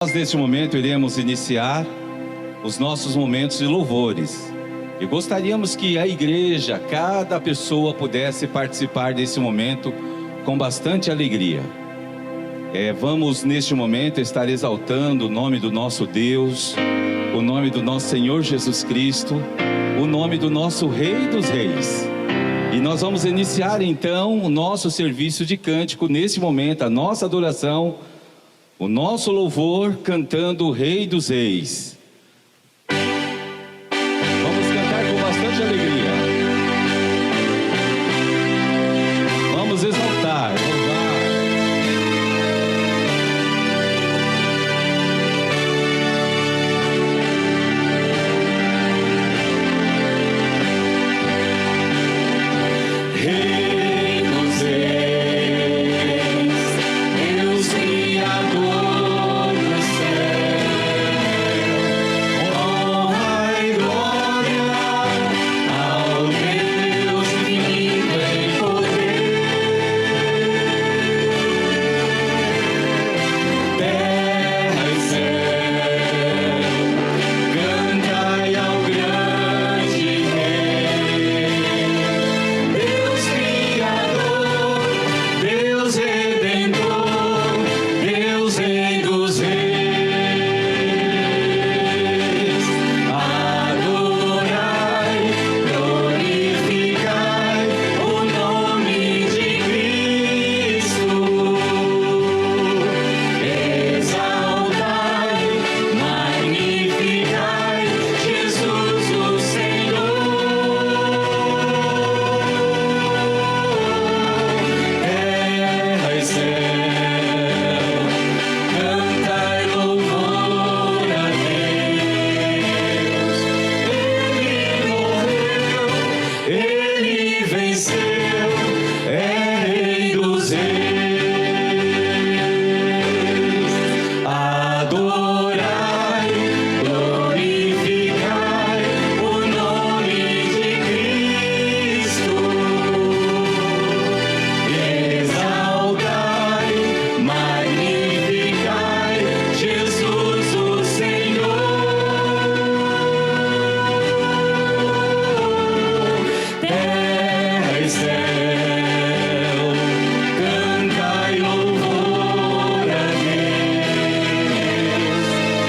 Nós neste momento iremos iniciar os nossos momentos de louvores e gostaríamos que a igreja, cada pessoa pudesse participar desse momento com bastante alegria. Vamos neste momento estar exaltando o nome do nosso Deus, o nome do nosso Senhor Jesus Cristo, o nome do nosso Rei dos Reis. E nós vamos iniciar então o nosso serviço de cântico nesse momento, a nossa adoração, o nosso louvor cantando o Rei dos Reis. Vamos cantar com bastante alegria. Vamos exaltar, louvar. Rei dos Reis, Deus Criador do céu, honra e glória ao Deus infinito em poder. Terra e céu, cantai ao grande Rei. Deus Criador, Deus Redentor, Deus Rei dos Reis. Adorai, glorificai o nome de Cristo. Exaltai, magnificai Jesus o Senhor. Terra e céu, cantai louvor a Deus. Ele morreu, Ele venceu, é Rei dos Reis. Adorai, glorificai o nome de Cristo. Exaltai, magnificai Jesus o Senhor. Terra e céu, cantai louvor a Deus.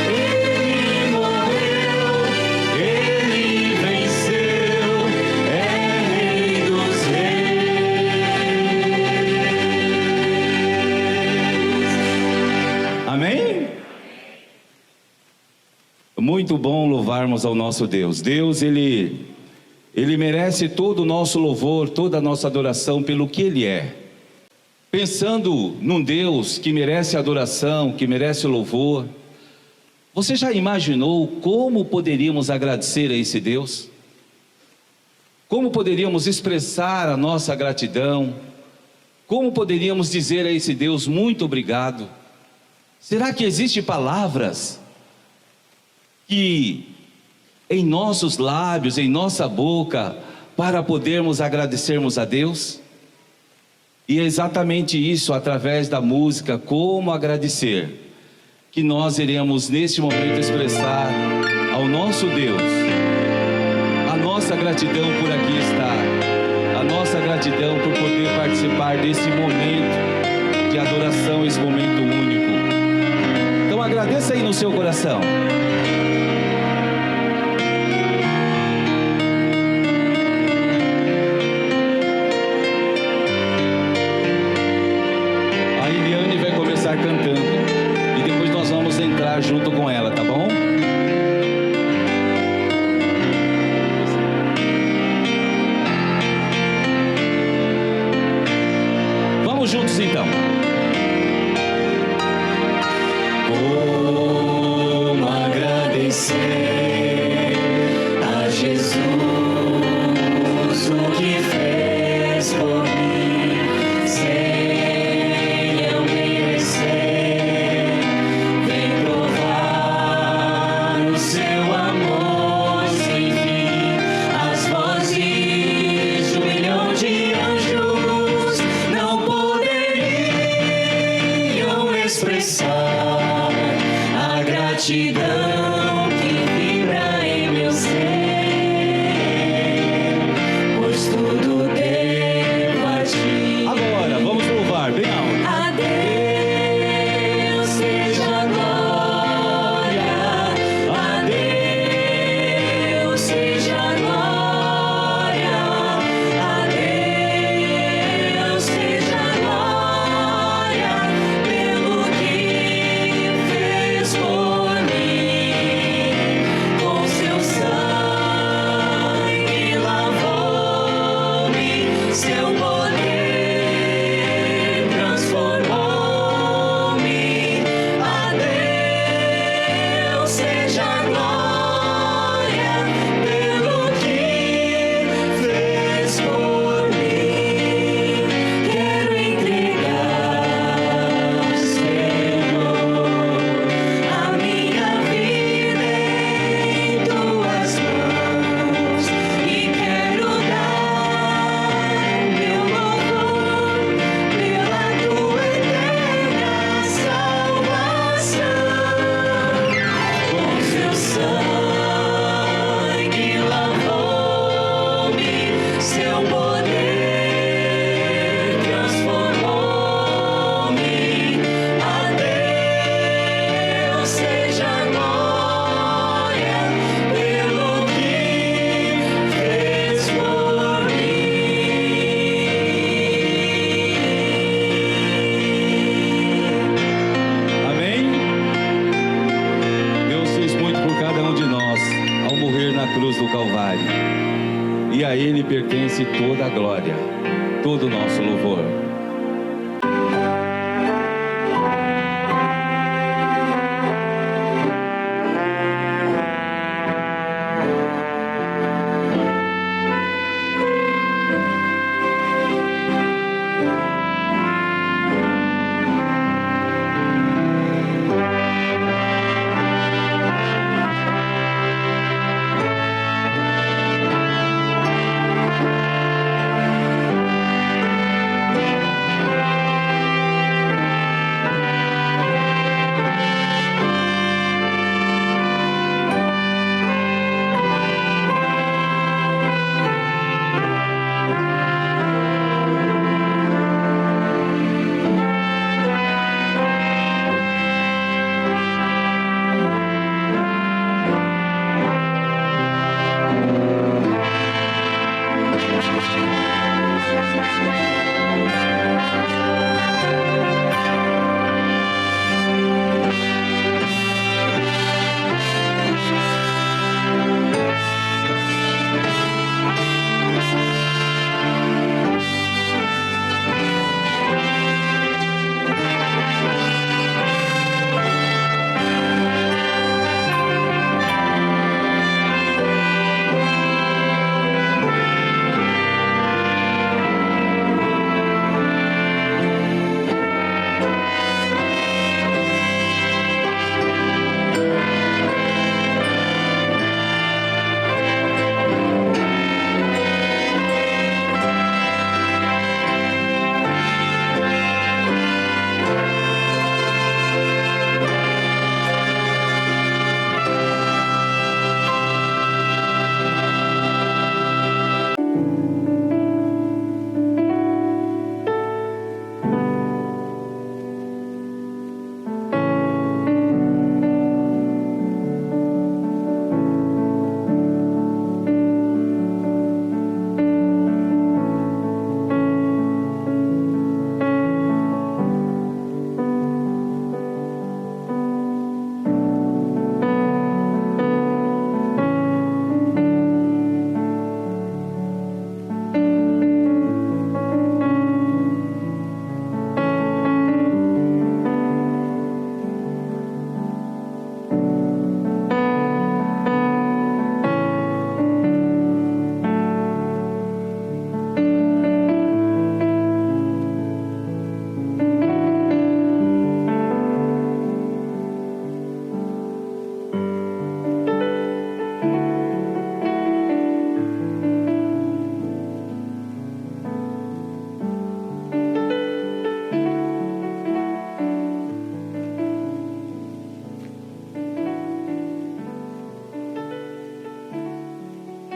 Ele morreu, Ele venceu, é Rei dos Reis. Amém? Muito bom louvarmos ao nosso Deus. Deus, Ele merece todo o nosso louvor, toda a nossa adoração pelo que Ele é. Pensando num Deus que merece adoração, que merece louvor, você já imaginou como poderíamos agradecer a esse Deus? Como poderíamos expressar a nossa gratidão? Como poderíamos dizer a esse Deus muito obrigado? Será que existem palavras que em nossos lábios, em nossa boca, para podermos agradecermos a Deus? E é exatamente isso, através da música, como agradecer, que nós iremos neste momento expressar ao nosso Deus a nossa gratidão por aqui estar, a nossa gratidão por poder participar desse momento de adoração, esse momento único. Então agradeça aí no seu coração. A Eliane vai começar cantando e depois nós vamos entrar junto com ela, tá bom? Vamos juntos então. Como agradecer a Jesus o que fez por mim, sem eu merecer. Vem provar o seu amor sem fim. As vozes de 1 milhão de anjos não poderiam expressar a gratidão que vibra em meu ser, pois tudo devo a ti. Agora, vamos louvar bem alto. A Deus seja a glória, a Deus seja a glória, a Deus seja a glória, pelo que fez por mim, com seu sangue lavou-me, seu poder transformou-me. A Deus seja a glória, pelo que fez por mim. Quero entregar, Senhor, a minha vida em tuas mãos, e quero dar meu louvor pela tua eterna salvação. Com seu sangue lavou-me, seu poder transformou-me. A Deus seja a glória, pelo que fez por mim. Amém? Deus fez muito por cada um de nós ao morrer na cruz do Calvário. E a Ele pertence toda a glória, todo o nosso louvor.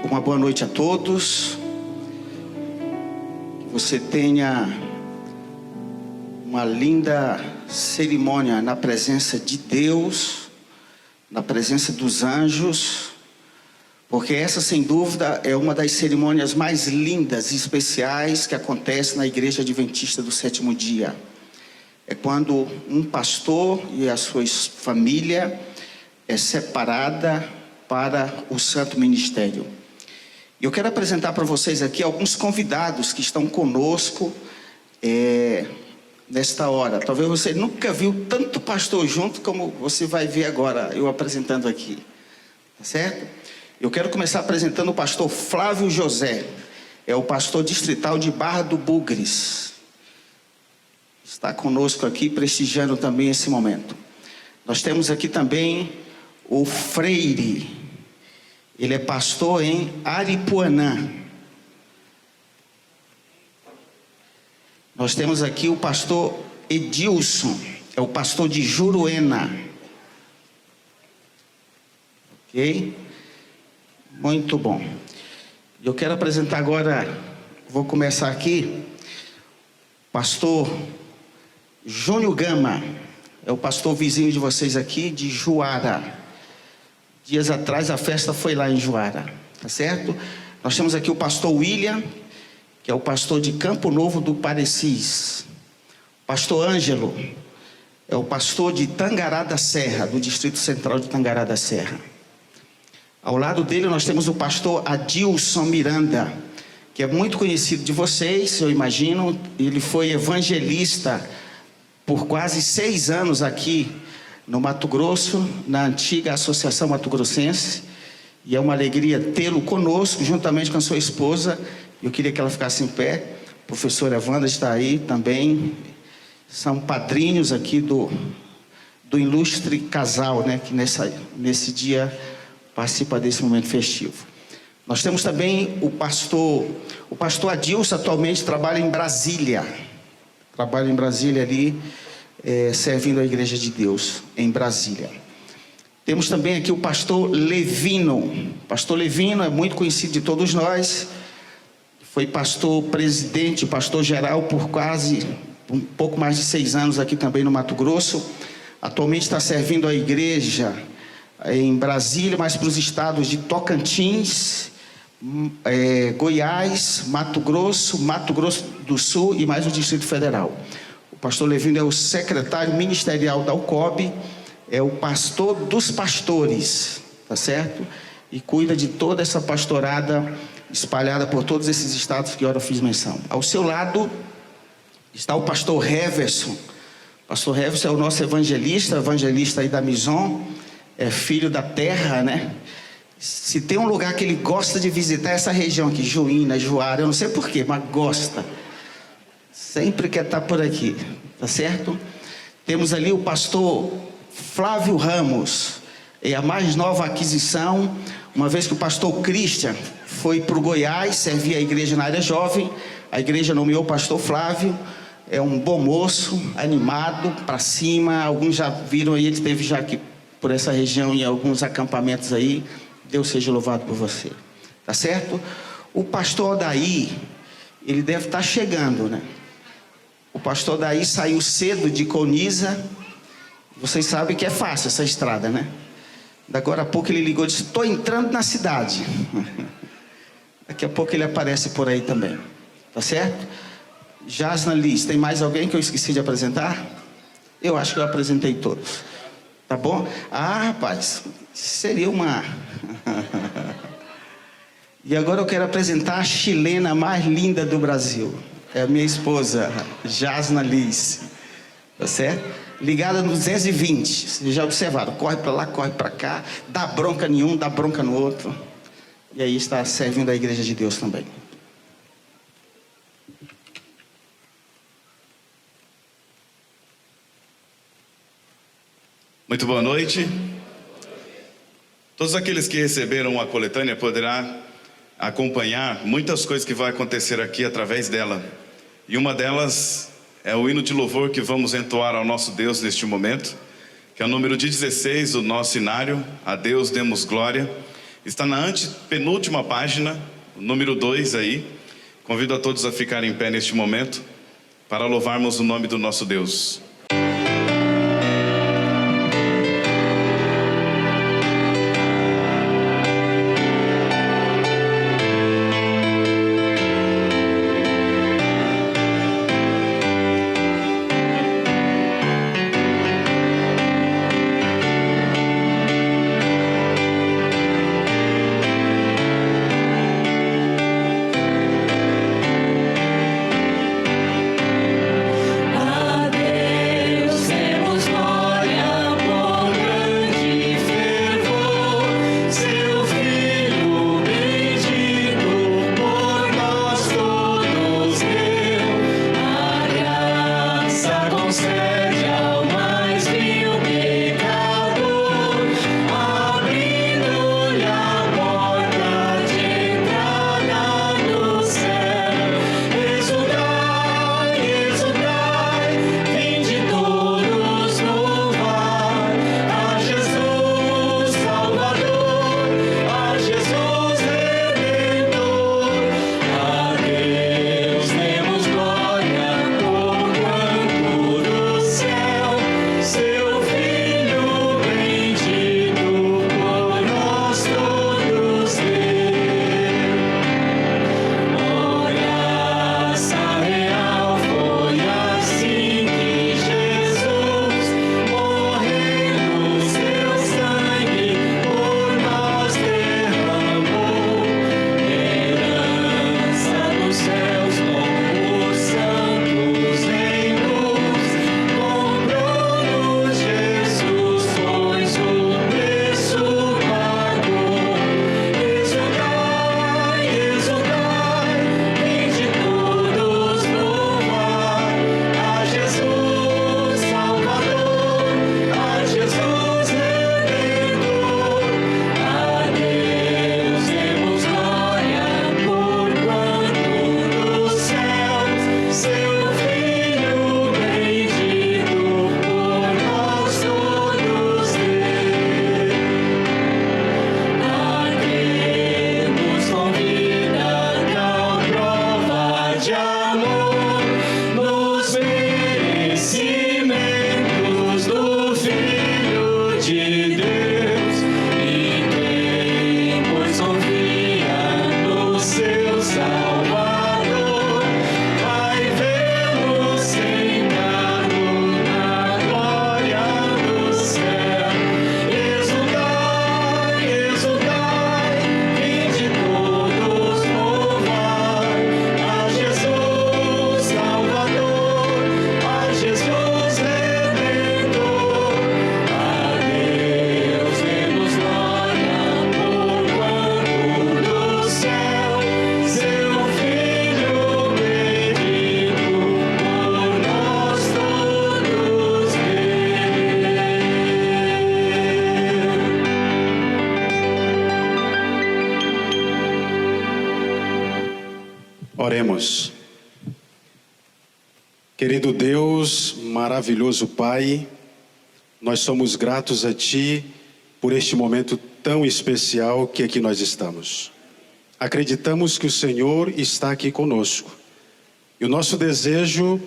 uma boa noite a todos. Que você tenha uma linda cerimônia na presença de Deus, na presença dos anjos, porque essa, sem dúvida, é uma das cerimônias mais lindas e especiais que acontece na Igreja Adventista do Sétimo Dia. É quando um pastor e a sua família é separada para o santo ministério. Eu quero apresentar para vocês aqui alguns convidados que estão conosco nesta hora. Talvez você nunca viu tanto pastor junto como você vai ver agora, eu apresentando aqui. Tá certo? Eu quero começar apresentando o pastor Flávio José. É o pastor distrital de Barra do Bugres. Está conosco aqui, prestigiando também esse momento. Nós temos aqui também o Freire. Ele é pastor em Aripuanã. Nós temos aqui o pastor Edilson. É o pastor de Juruena. Ok? Muito bom. Eu quero apresentar agora, vou começar aqui, pastor Júnior Gama. É o pastor vizinho de vocês aqui, de Juara. Dias atrás a festa foi lá em Juara, tá certo? Nós temos aqui o pastor William, que é o pastor de Campo Novo do Parecis. Pastor Ângelo é o pastor de Tangará da Serra, do Distrito Central de Tangará da Serra. Ao lado dele nós temos o pastor Adilson Miranda, que é muito conhecido de vocês, eu imagino. Ele foi evangelista por quase 6 anos aqui no Mato Grosso, na antiga Associação Mato Grossense. E é uma alegria tê-lo conosco, juntamente com a sua esposa. Eu queria que ela ficasse em pé. A professora Wanda está aí também. São padrinhos aqui do ilustre casal, né, que nesse dia participa desse momento festivo. Nós temos também o pastor Adilson. Atualmente trabalha em Brasília. Trabalha em Brasília ali, servindo a Igreja de Deus, em Brasília. Temos também aqui o pastor Levino. O pastor Levino é muito conhecido de todos nós. Foi pastor presidente, pastor geral por quase um pouco mais de 6 anos aqui também no Mato Grosso. Atualmente está servindo a igreja em Brasília, mas para os estados de Tocantins, Goiás, Mato Grosso do Sul e mais o Distrito Federal. O pastor Levino é o secretário ministerial da UCOB, é o pastor dos pastores, tá certo? E cuida de toda essa pastorada espalhada por todos esses estados que eu fiz menção. Ao seu lado está o pastor Heverson. O pastor Heverson é o nosso evangelista aí da Mison, é filho da terra, né? Se tem um lugar que ele gosta de visitar, é essa região aqui, Juína, Juara, eu não sei porquê, mas gosta. Sempre quer estar por aqui, tá certo? Temos ali o pastor Flávio Ramos, é a mais nova aquisição, uma vez que o pastor Christian foi para o Goiás, servia a igreja na área jovem, a igreja nomeou o pastor Flávio. É um bom moço, animado, para cima. Alguns já viram aí, ele esteve já aqui por essa região em alguns acampamentos aí. Deus seja louvado por você, tá certo? O pastor Daí, ele deve estar chegando, né? O pastor Daí saiu cedo de Coniza. Vocês sabem que é fácil essa estrada, né? Agora a pouco ele ligou e disse: estou entrando na cidade. Daqui a pouco ele aparece por aí também, tá certo? Jasna Liz, tem mais alguém que eu esqueci de apresentar? Eu acho que eu apresentei todos. Tá bom? Ah, rapaz, seria uma... E agora eu quero apresentar a chilena mais linda do Brasil. É a minha esposa, Jasna Liz. Tá certo? Ligada no 220. Vocês já observaram, corre para lá, corre para cá, dá bronca em um, dá bronca no outro. E aí está servindo a Igreja de Deus também. Muito boa noite. Todos aqueles que receberam a coletânea poderão acompanhar muitas coisas que vai acontecer aqui através dela. E uma delas é o hino de louvor que vamos entoar ao nosso Deus neste momento, que é o número 16 do nosso inário, A Deus Demos Glória. Está na antepenúltima página, número 2 aí. Convido a todos a ficarem em pé neste momento para louvarmos o nome do nosso Deus. Oremos. Querido Deus, maravilhoso Pai, nós somos gratos a Ti por este momento tão especial que aqui nós estamos. Acreditamos que o Senhor está aqui conosco. E o nosso desejo,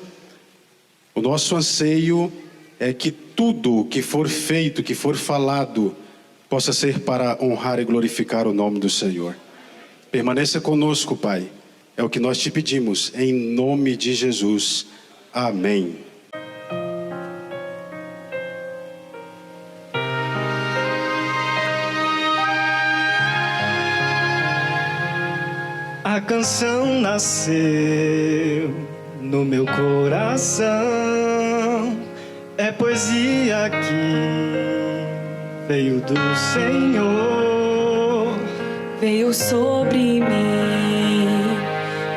o nosso anseio é que tudo que for feito, que for falado, possa ser para honrar e glorificar o nome do Senhor. Permaneça conosco, Pai. É o que nós te pedimos, em nome de Jesus. Amém. A canção nasceu no meu coração, é poesia que veio do Senhor. Veio sobre mim,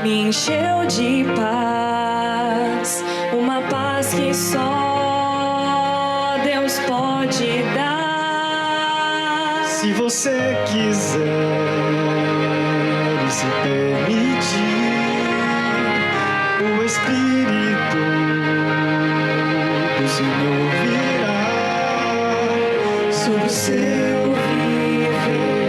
me encheu de paz, uma paz que só Deus pode dar. Se você quiser e se permitir, o Espírito do Senhor virá sobre o seu viver.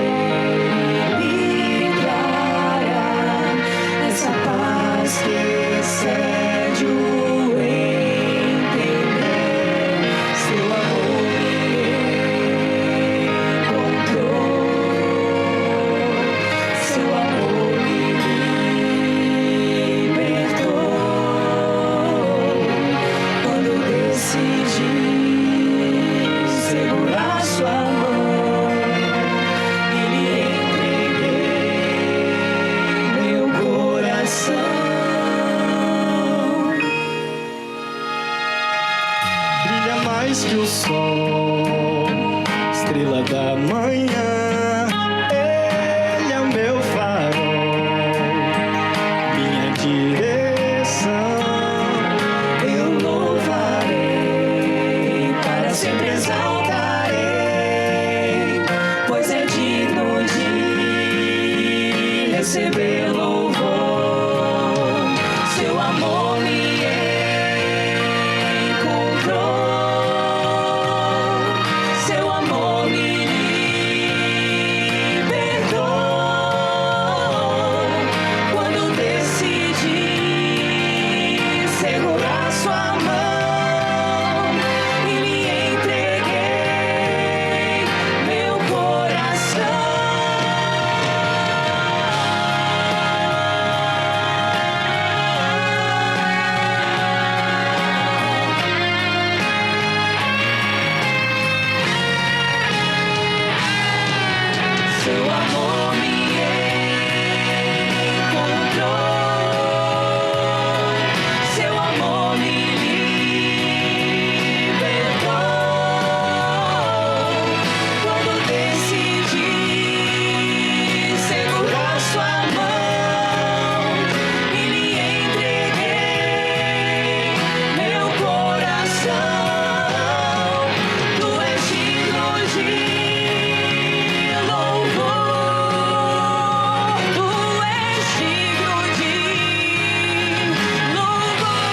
estrela da manhã, Ele é o meu farol, minha direção. Eu louvarei, para sempre exaltarei, pois é digno de receber louvor. Seu amor me encontrou, seu amor me libertou, quando decidi segurar sua mão e lhe entreguei meu coração. Seu amor me encontrou, seu amor me libertou, quando decidi segurar sua mão e lhe entreguei meu coração. Tu és digno de louvor, tu és digno de louvor.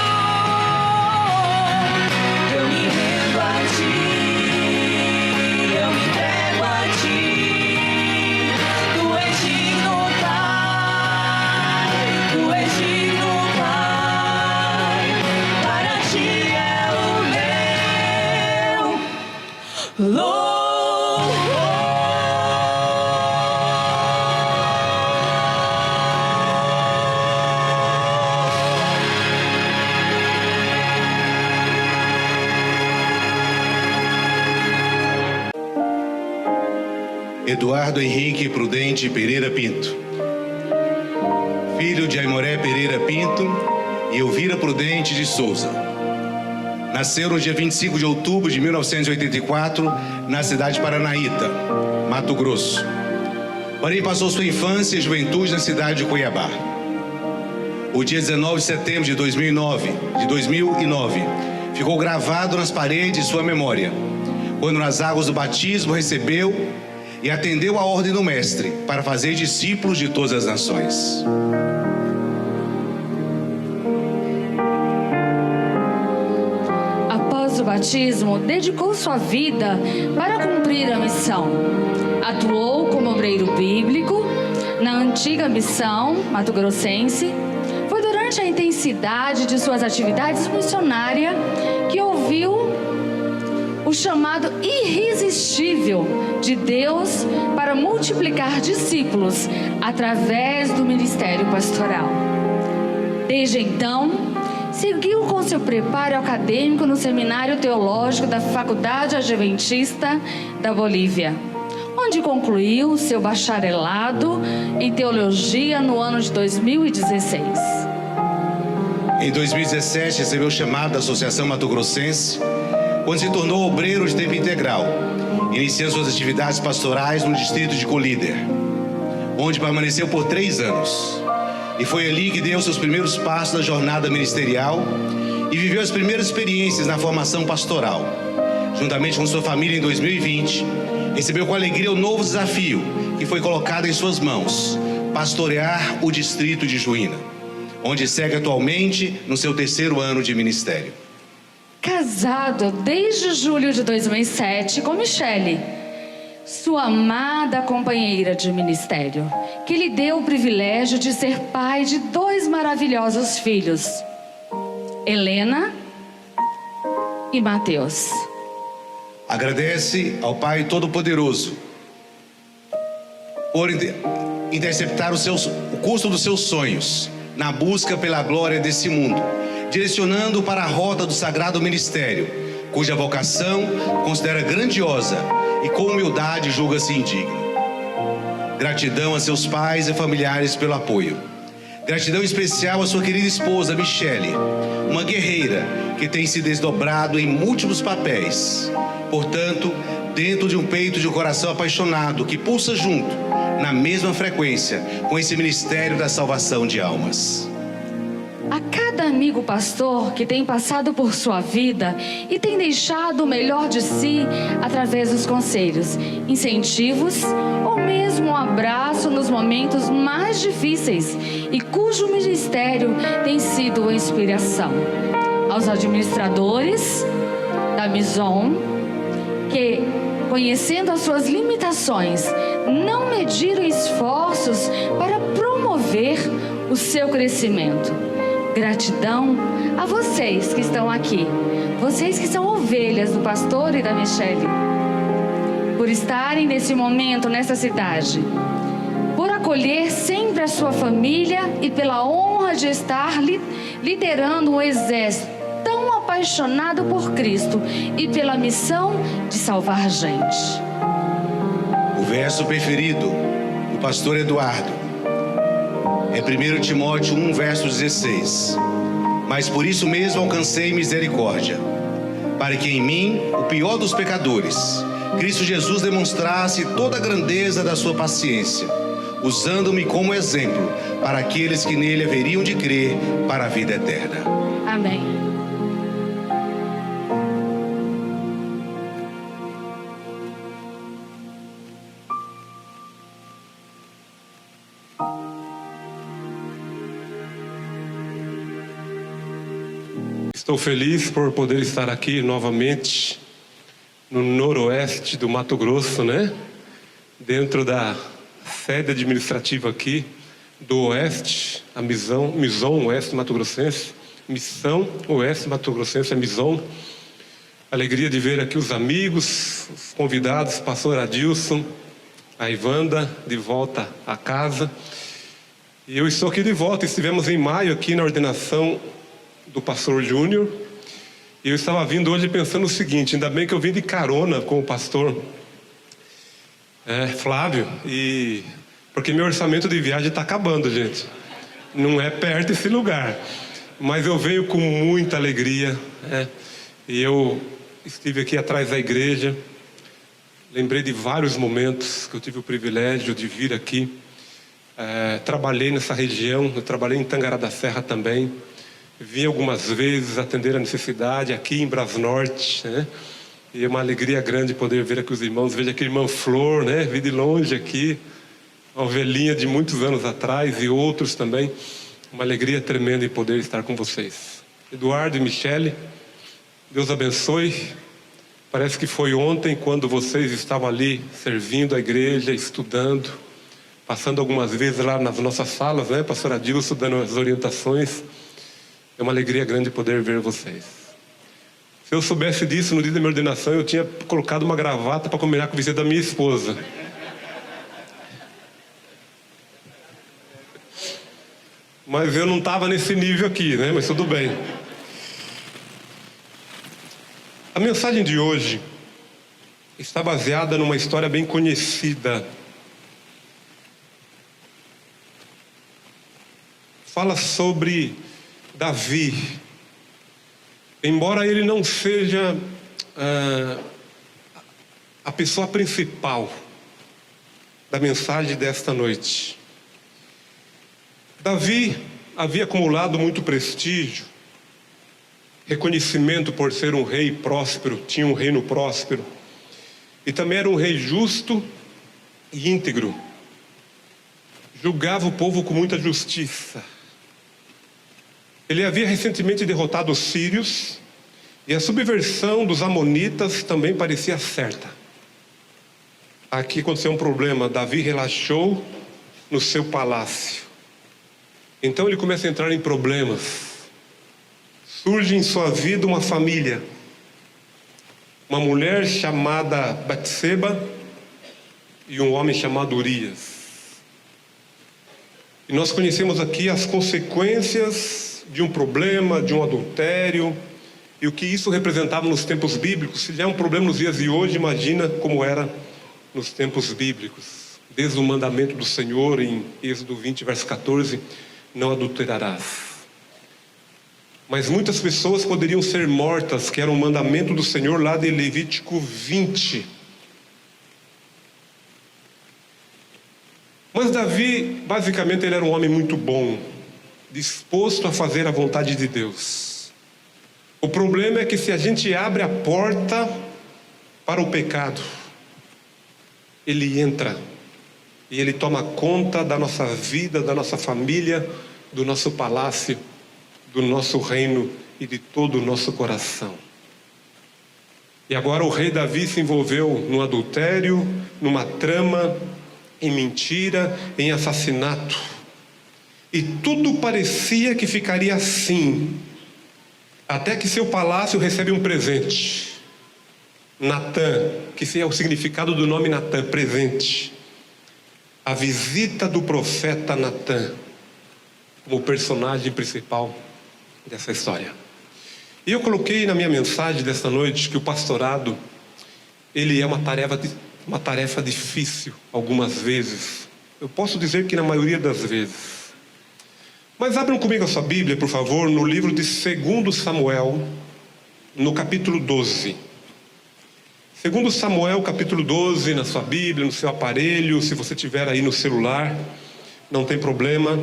Eu me rendo a ti, eu me entrego a ti. Tu és digno, Pai, tu és digno, Pai. Para ti é o meu louvor. Eduardo Henrique Prudente Pereira Pinto, filho de Aimoré Pereira Pinto e Elvira Prudente de Souza. Nasceu no dia 25 de outubro de 1984, na cidade de Paranaíta, Mato Grosso. Porém, passou sua infância e juventude na cidade de Cuiabá. O dia 19 de setembro de 2009, ficou gravado nas paredes de sua memória, quando nas águas do batismo recebeu e atendeu a ordem do Mestre para fazer discípulos de todas as nações. Após o batismo, dedicou sua vida para cumprir a missão. Atuou como obreiro bíblico na antiga missão mato-grossense. Foi durante a intensidade de suas atividades missionárias que ouviu o chamado irresistível de Deus para multiplicar discípulos através do ministério pastoral. Desde então, seguiu com seu preparo acadêmico no Seminário Teológico da Faculdade Adventista da Bolívia, onde concluiu seu bacharelado em teologia no ano de 2016. Em 2017, recebeu o chamado da Associação Mato Grossense, quando se tornou obreiro de tempo integral, iniciando suas atividades pastorais no distrito de Colíder, onde permaneceu por 3 anos. E foi ali que deu seus primeiros passos na jornada ministerial e viveu as primeiras experiências na formação pastoral. Juntamente com sua família em 2020, recebeu com alegria o novo desafio que foi colocado em suas mãos: pastorear o distrito de Juína, onde segue atualmente no seu 3º ano de ministério. Casado desde julho de 2007 com Michele, sua amada companheira de ministério, que lhe deu o privilégio de ser pai de 2 maravilhosos filhos, Helena e Mateus. Agradece ao Pai Todo-Poderoso por interceptar o custo dos seus sonhos na busca pela glória desse mundo, direcionando para a rota do sagrado ministério, cuja vocação considera grandiosa e com humildade julga-se indigno. Gratidão a seus pais e familiares pelo apoio. Gratidão especial à sua querida esposa Michele, uma guerreira que tem se desdobrado em múltiplos papéis. Portanto, dentro de um peito de um coração apaixonado que pulsa junto, na mesma frequência, com esse ministério da salvação de almas. A cada amigo pastor que tem passado por sua vida e tem deixado o melhor de si através dos conselhos, incentivos ou mesmo um abraço nos momentos mais difíceis e cujo ministério tem sido uma inspiração. Aos administradores da Mison, que, conhecendo as suas limitações, não mediram esforços para promover o seu crescimento. Gratidão a vocês que estão aqui, vocês que são ovelhas do pastor e da Michele, por estarem nesse momento nessa cidade, por acolher sempre a sua família e pela honra de estar liderando um exército tão apaixonado por Cristo e pela missão de salvar gente. O verso preferido do pastor Eduardo é 1 Timóteo 1, verso 16. Mas por isso mesmo alcancei misericórdia, para que em mim, o pior dos pecadores, Cristo Jesus demonstrasse toda a grandeza da sua paciência, usando-me como exemplo para aqueles que nele haveriam de crer para a vida eterna. Amém. Estou feliz por poder estar aqui novamente no noroeste do Mato Grosso, né? Dentro da sede administrativa aqui do Oeste, a Mison Oeste Mato Grossense, Missão Oeste Mato Grossense, a Mison. Alegria de ver aqui os amigos, os convidados, pastor Adilson, a Ivanda, de volta a casa. E eu estou aqui de volta, estivemos em maio aqui na ordenação do pastor Júnior, e eu estava vindo hoje pensando o seguinte: ainda bem que eu vim de carona com o pastor Flávio, porque meu orçamento de viagem está acabando, gente. Não é perto esse lugar, mas eu venho com muita alegria, e eu estive aqui atrás da igreja, lembrei de vários momentos que eu tive o privilégio de vir aqui. Trabalhei nessa região, eu trabalhei em Tangará da Serra também. Vim algumas vezes atender a necessidade aqui em Brasnorte, né? E é uma alegria grande poder ver aqui os irmãos. Veja aqui a irmã Flor, né? Vi de longe aqui, uma ovelhinha de muitos anos atrás, e outros também. Uma alegria tremenda em poder estar com vocês. Eduardo e Michele, Deus abençoe. Parece que foi ontem quando vocês estavam ali servindo a igreja, estudando, passando algumas vezes lá nas nossas salas, né? Pastor Adilson dando as orientações. É uma alegria grande poder ver vocês. Se eu soubesse disso no dia da minha ordenação, eu tinha colocado uma gravata para combinar com o vestido da minha esposa. Mas eu não estava nesse nível aqui, né? Mas tudo bem. A mensagem de hoje está baseada numa história bem conhecida. Fala sobre Davi. Embora ele não seja a pessoa principal da mensagem desta noite, Davi havia acumulado muito prestígio, reconhecimento por ser um rei próspero, tinha um reino próspero, e também era um rei justo e íntegro, julgava o povo com muita justiça. Ele havia recentemente derrotado os sírios, e a subversão dos amonitas também parecia certa. Aqui aconteceu um problema. Davi relaxou no seu palácio. Então ele começa a entrar em problemas. Surge em sua vida uma família. Uma mulher chamada Batseba e um homem chamado Urias. E nós conhecemos aqui as consequências de um problema, de um adultério, e o que isso representava nos tempos bíblicos. Se já é um problema nos dias de hoje, imagina como era nos tempos bíblicos. Desde o mandamento do Senhor em Êxodo 20, verso 14, não adulterarás. Mas muitas pessoas poderiam ser mortas, que era um mandamento do Senhor lá de Levítico 20, Mas Davi, basicamente, ele era um homem muito bom, disposto a fazer a vontade de Deus. O problema é que se a gente abre a porta para o pecado, ele entra e ele toma conta da nossa vida, da nossa família, do nosso palácio, do nosso reino e de todo o nosso coração. E agora o rei Davi se envolveu no adultério, numa trama, em mentira, em assassinato. E tudo parecia que ficaria assim, até que seu palácio recebe um presente. Natã, que é o significado do nome Natã, presente. A visita do profeta Natã, como personagem principal dessa história. E eu coloquei na minha mensagem desta noite que o pastorado, ele é uma tarefa difícil algumas vezes. Eu posso dizer que na maioria das vezes. Mas abram comigo a sua Bíblia, por favor, no livro de 2 Samuel, no capítulo 12. 2 Samuel, capítulo 12, na sua Bíblia, no seu aparelho, se você tiver aí no celular, não tem problema.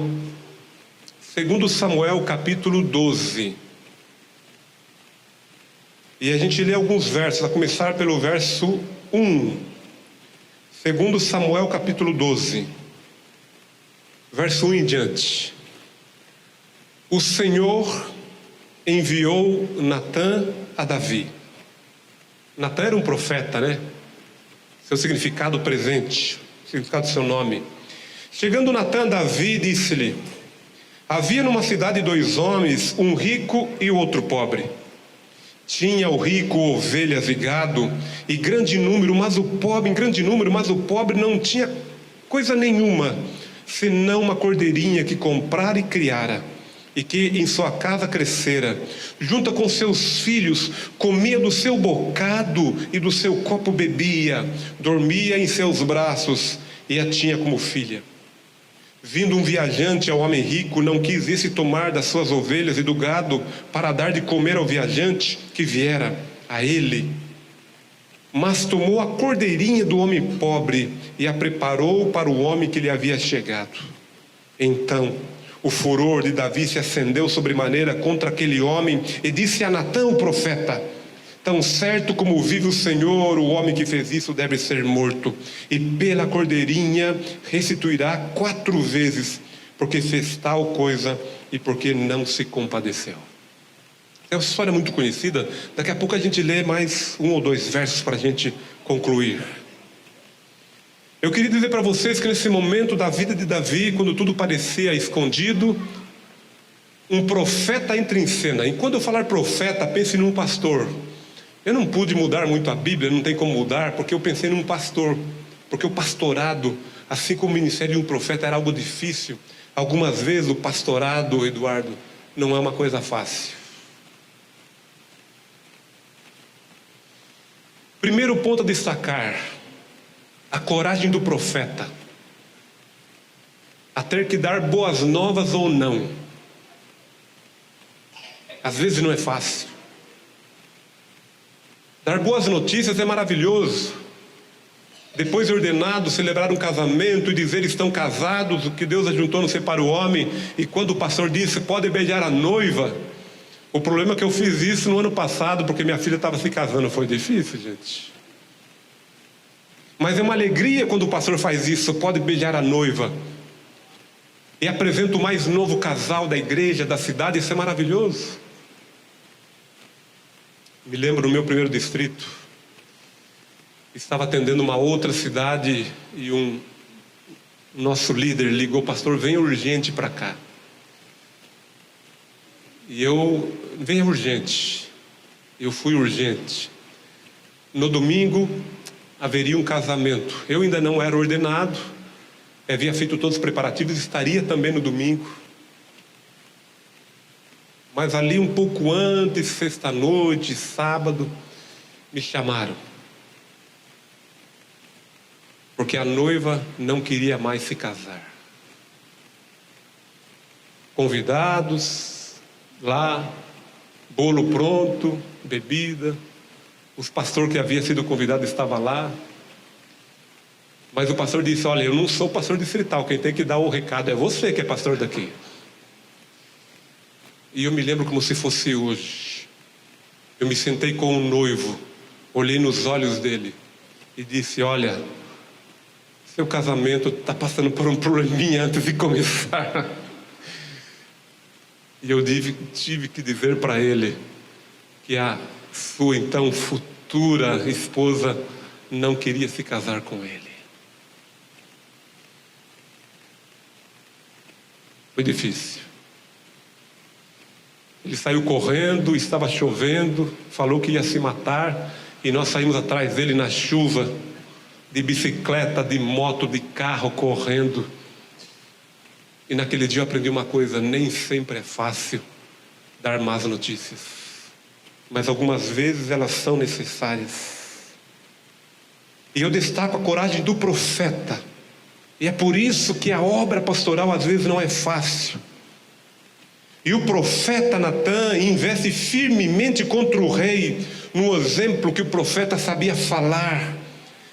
2 Samuel, capítulo 12. E a gente lê alguns versos, a começar pelo verso 1. 2 Samuel, capítulo 12. Verso 1 em diante. O Senhor enviou Natã a Davi. Natã era um profeta, né? Seu significado presente, significado do seu nome. Chegando Natã a Davi, disse-lhe: havia numa cidade 2 homens, um rico e o outro pobre. Tinha o rico ovelhas e gado e grande número, mas o pobre não tinha coisa nenhuma, senão uma cordeirinha que comprara e criara, e que em sua casa crescera. Junto com seus filhos, comia do seu bocado e do seu copo bebia, dormia em seus braços e a tinha como filha. Vindo um viajante ao homem rico, não quis esse tomar das suas ovelhas e do gado para dar de comer ao viajante que viera a ele, mas tomou a cordeirinha do homem pobre e a preparou para o homem que lhe havia chegado. Então o furor de Davi se acendeu sobremaneira contra aquele homem e disse a Natã o profeta: tão certo como vive o Senhor, o homem que fez isso deve ser morto, e pela cordeirinha restituirá 4 vezes, porque fez tal coisa e porque não se compadeceu. É uma história muito conhecida. Daqui a pouco a gente lê mais 1 ou 2 versos para a gente concluir. Eu queria dizer para vocês que nesse momento da vida de Davi, quando tudo parecia escondido, um profeta entra em cena. E quando eu falar profeta, pense num pastor. Eu não pude mudar muito a Bíblia, não tem como mudar, porque eu pensei num pastor. Porque o pastorado, assim como o ministério de um profeta, era algo difícil. Algumas vezes o pastorado, Eduardo, não é uma coisa fácil. Primeiro ponto a destacar: a coragem do profeta a ter que dar boas novas ou não. Às vezes não é fácil. Dar boas notícias é maravilhoso. Depois de ordenado, celebrar um casamento e dizer estão casados, o que Deus ajuntou não separa o homem. E quando o pastor disse pode beijar a noiva, o problema é que eu fiz isso no ano passado porque minha filha estava se casando. Foi difícil, gente. Mas é uma alegria quando o pastor faz isso, pode beijar a noiva. E apresenta o mais novo casal da igreja, da cidade, isso é maravilhoso. Me lembro no meu primeiro distrito, estava atendendo uma outra cidade e nosso líder ligou: pastor, venha urgente para cá. E venha urgente. Eu fui urgente. No domingo haveria um casamento. Eu ainda não era ordenado, havia feito todos os preparativos, estaria também no domingo. Mas ali um pouco antes, sexta-noite, sábado, me chamaram. Porque a noiva não queria mais se casar. Convidados, lá, bolo pronto, bebida. O pastor que havia sido convidado estava lá. Mas o pastor disse: olha, eu não sou pastor distrital, quem tem que dar o recado é você que é pastor daqui. E eu me lembro como se fosse hoje. Eu me sentei com um noivo, olhei nos olhos dele e disse: olha, seu casamento está passando por um probleminha antes de começar. E eu tive que dizer para ele que a sua então futura esposa não queria se casar com ele. Foi difícil. Ele saiu correndo, estava chovendo, falou que ia se matar, e nós saímos atrás dele na chuva, de bicicleta, de moto, de carro, correndo. E naquele dia eu aprendi uma coisa: nem sempre é fácil dar más notícias, mas algumas vezes elas são necessárias. E eu destaco a coragem do profeta. E é por isso que a obra pastoral às vezes não é fácil. E o profeta Natã investe firmemente contra o rei, no exemplo que o profeta sabia falar.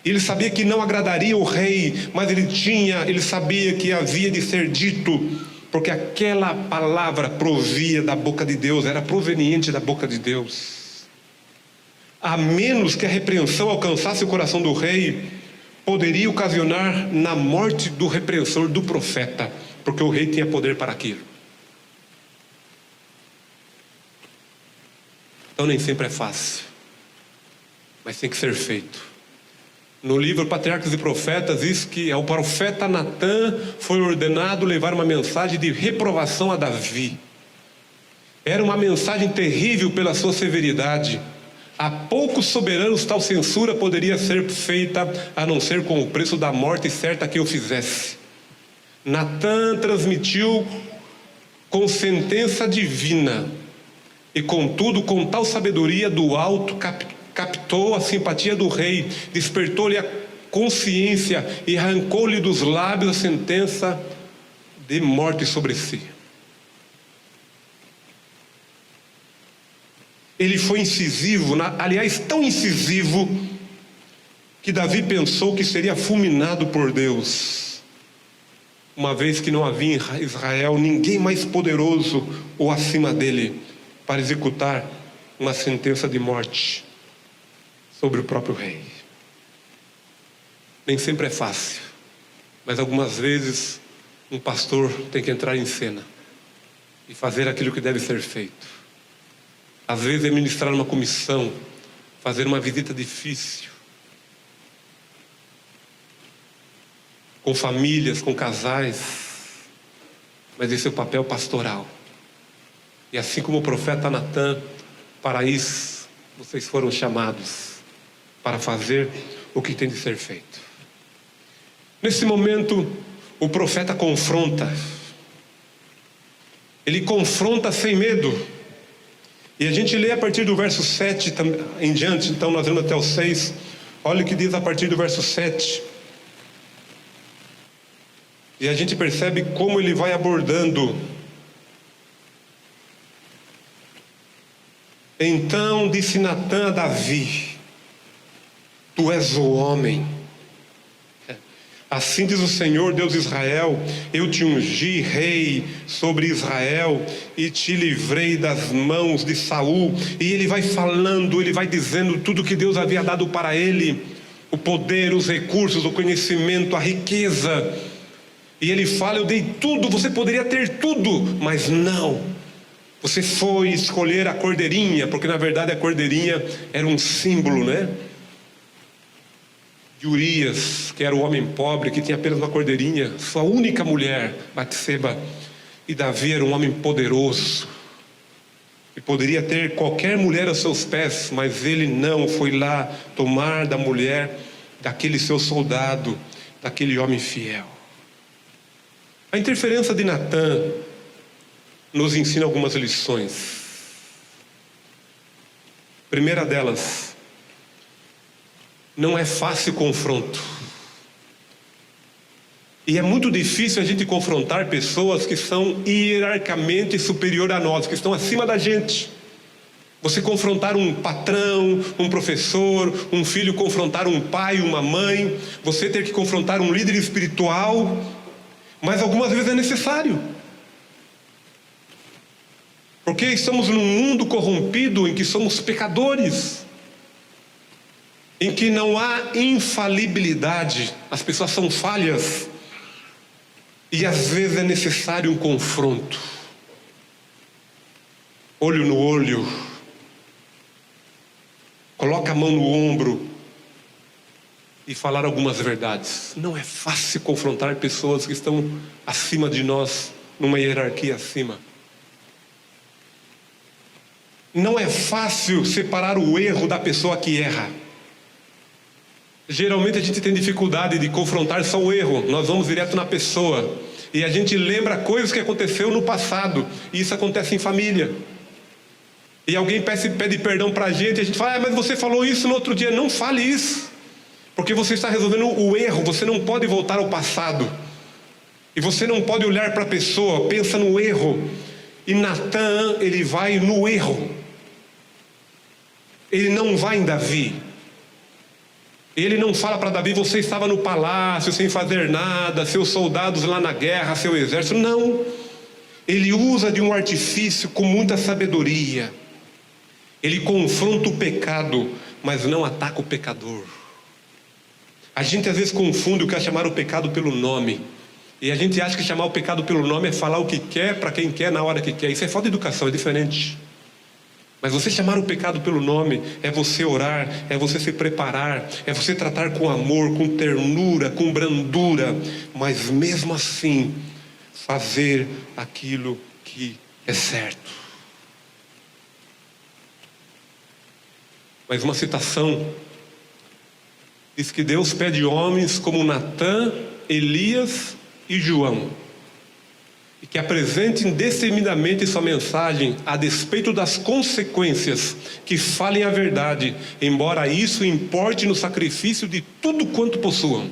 Ele sabia que não agradaria o rei, mas ele sabia que havia de ser dito, porque aquela palavra provia da boca de Deus, era proveniente da boca de Deus. A menos que a repreensão alcançasse o coração do rei, poderia ocasionar na morte do repreensor, do profeta, porque o rei tinha poder para aquilo. Então nem sempre é fácil, mas tem que ser feito. No livro Patriarcas e Profetas diz que ao profeta Natã foi ordenado levar uma mensagem de reprovação a Davi. Era uma mensagem terrível pela sua severidade. A poucos soberanos tal censura poderia ser feita, a não ser com o preço da morte certa que eu fizesse. Natã transmitiu com sentença divina, e contudo com tal sabedoria do alto captou a simpatia do rei, despertou-lhe a consciência e arrancou-lhe dos lábios a sentença de morte sobre si. Ele foi incisivo, aliás, tão incisivo, que Davi pensou que seria fulminado por Deus, uma vez que não havia em Israel ninguém mais poderoso ou acima dele para executar uma sentença de morte sobre o próprio rei. Nem sempre é fácil, mas algumas vezes um pastor tem que entrar em cena e fazer aquilo que deve ser feito. Às vezes é ministrar uma comissão, fazer uma visita difícil, com famílias, com casais, mas esse é o papel pastoral. E assim como o profeta Natã, para isso vocês foram chamados, para fazer o que tem de ser feito. Nesse momento, o profeta confronta. Ele confronta sem medo. E a gente lê a partir do verso 7 em diante, então nós vamos até o 6. Olha o que diz a partir do verso 7. E a gente percebe como ele vai abordando. Então disse Natã a Davi: tu és o homem. Assim diz o Senhor, Deus de Israel: eu te ungi rei sobre Israel e te livrei das mãos de Saul. E ele vai falando, ele vai dizendo tudo que Deus havia dado para ele: o poder, os recursos, o conhecimento, a riqueza. E ele fala: eu dei tudo, você poderia ter tudo, mas não. Você foi escolher a cordeirinha, porque na verdade a cordeirinha era um símbolo, né? De Urias, que era o homem pobre, que tinha apenas uma cordeirinha, sua única mulher, Batseba. E Davi era um homem poderoso, e poderia ter qualquer mulher aos seus pés, mas ele não, foi lá tomar da mulher daquele seu soldado, daquele homem fiel. A interferência de Natã nos ensina algumas lições. Primeira delas: não é fácil confronto. E é muito difícil a gente confrontar pessoas que são hierarquicamente superiores a nós, que estão acima da gente. Você confrontar um patrão, um professor, um filho confrontar um pai, uma mãe, você ter que confrontar um líder espiritual, mas algumas vezes é necessário. Porque estamos num mundo corrompido em que somos pecadores, em que não há infalibilidade, as pessoas são falhas, e às vezes é necessário um confronto, olho no olho, coloca a mão no ombro e falar algumas verdades. Não é fácil confrontar pessoas que estão acima de nós, numa hierarquia acima. Não é fácil separar o erro da pessoa que erra. Geralmente a gente tem dificuldade de confrontar só o erro. Nós vamos direto na pessoa e a gente lembra coisas que aconteceu no passado, e isso acontece em família. E alguém pede perdão para a gente fala, mas você falou isso no outro dia. Não fale isso, porque você está resolvendo o erro. Você não pode voltar ao passado, e você não pode olhar para a pessoa, pensa no erro. E Natan, ele vai no erro, ele não vai em Davi. Ele não fala para Davi, você estava no palácio sem fazer nada, seus soldados lá na guerra, seu exército. Não, ele usa de um artifício com muita sabedoria. Ele confronta o pecado, mas não ataca o pecador. A gente às vezes confunde o que é chamar o pecado pelo nome. E a gente acha que chamar o pecado pelo nome é falar o que quer, para quem quer, na hora que quer. Isso é falta de educação, é diferente. Mas você chamar o pecado pelo nome é você orar, é você se preparar, é você tratar com amor, com ternura, com brandura, mas mesmo assim fazer aquilo que é certo. Mas uma citação diz que Deus pede homens como Natã, Elias e João, e que apresentem destemidamente sua mensagem a despeito das consequências, que falem a verdade, embora isso importe no sacrifício de tudo quanto possuam.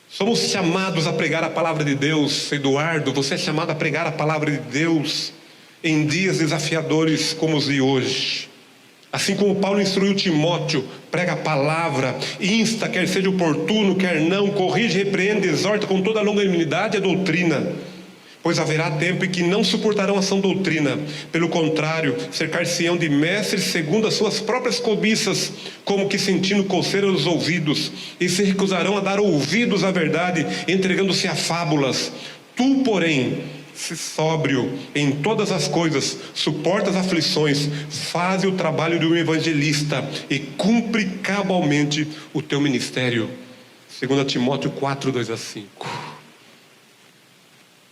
Somos chamados a pregar a palavra de Deus. Eduardo, você é chamado a pregar a palavra de Deus em dias desafiadores como os de hoje. Assim como Paulo instruiu Timóteo, prega a palavra, insta, quer seja oportuno, quer não, corrige, repreende, exorta com toda a longanimidade a doutrina. Pois haverá tempo em que não suportarão a sã doutrina. Pelo contrário, cercar-se-ão de mestres segundo as suas próprias cobiças, como que sentindo coceira nos ouvidos, e se recusarão a dar ouvidos à verdade, entregando-se a fábulas. Tu, porém, se sóbrio em todas as coisas, suporta as aflições, faz o trabalho de um evangelista e cumpre cabalmente o teu ministério. 2 Timóteo 4, 2-5.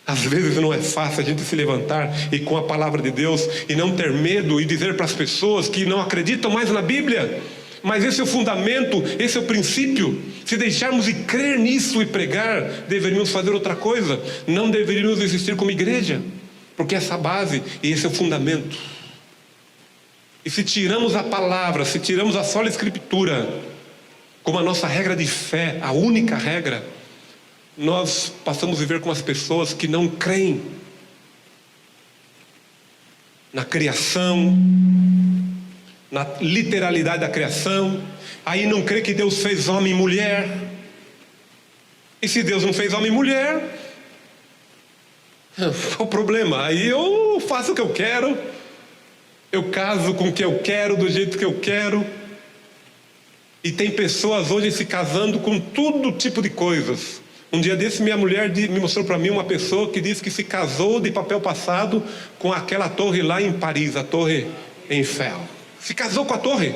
Às vezes não é fácil a gente se levantar e com a palavra de Deus e não ter medo e dizer para as pessoas que não acreditam mais na Bíblia. Mas esse é o fundamento, esse é o princípio. Se deixarmos de crer nisso e pregar, deveríamos fazer outra coisa. Não deveríamos existir como igreja, porque essa base e esse é o fundamento. E se tiramos a palavra, se tiramos a sola escritura como a nossa regra de fé, a única regra, nós passamos a viver com as pessoas que não creem na criação, na literalidade da criação. Aí não crê que Deus fez homem e mulher. E se Deus não fez homem e mulher, qual o problema? Aí eu faço o que eu quero, eu caso com o que eu quero, do jeito que eu quero. E tem pessoas hoje se casando com todo tipo de coisas. Um dia desse minha mulher me mostrou para mim uma pessoa que disse que se casou de papel passado com aquela torre lá em Paris, a Torre Eiffel. Se casou com a torre.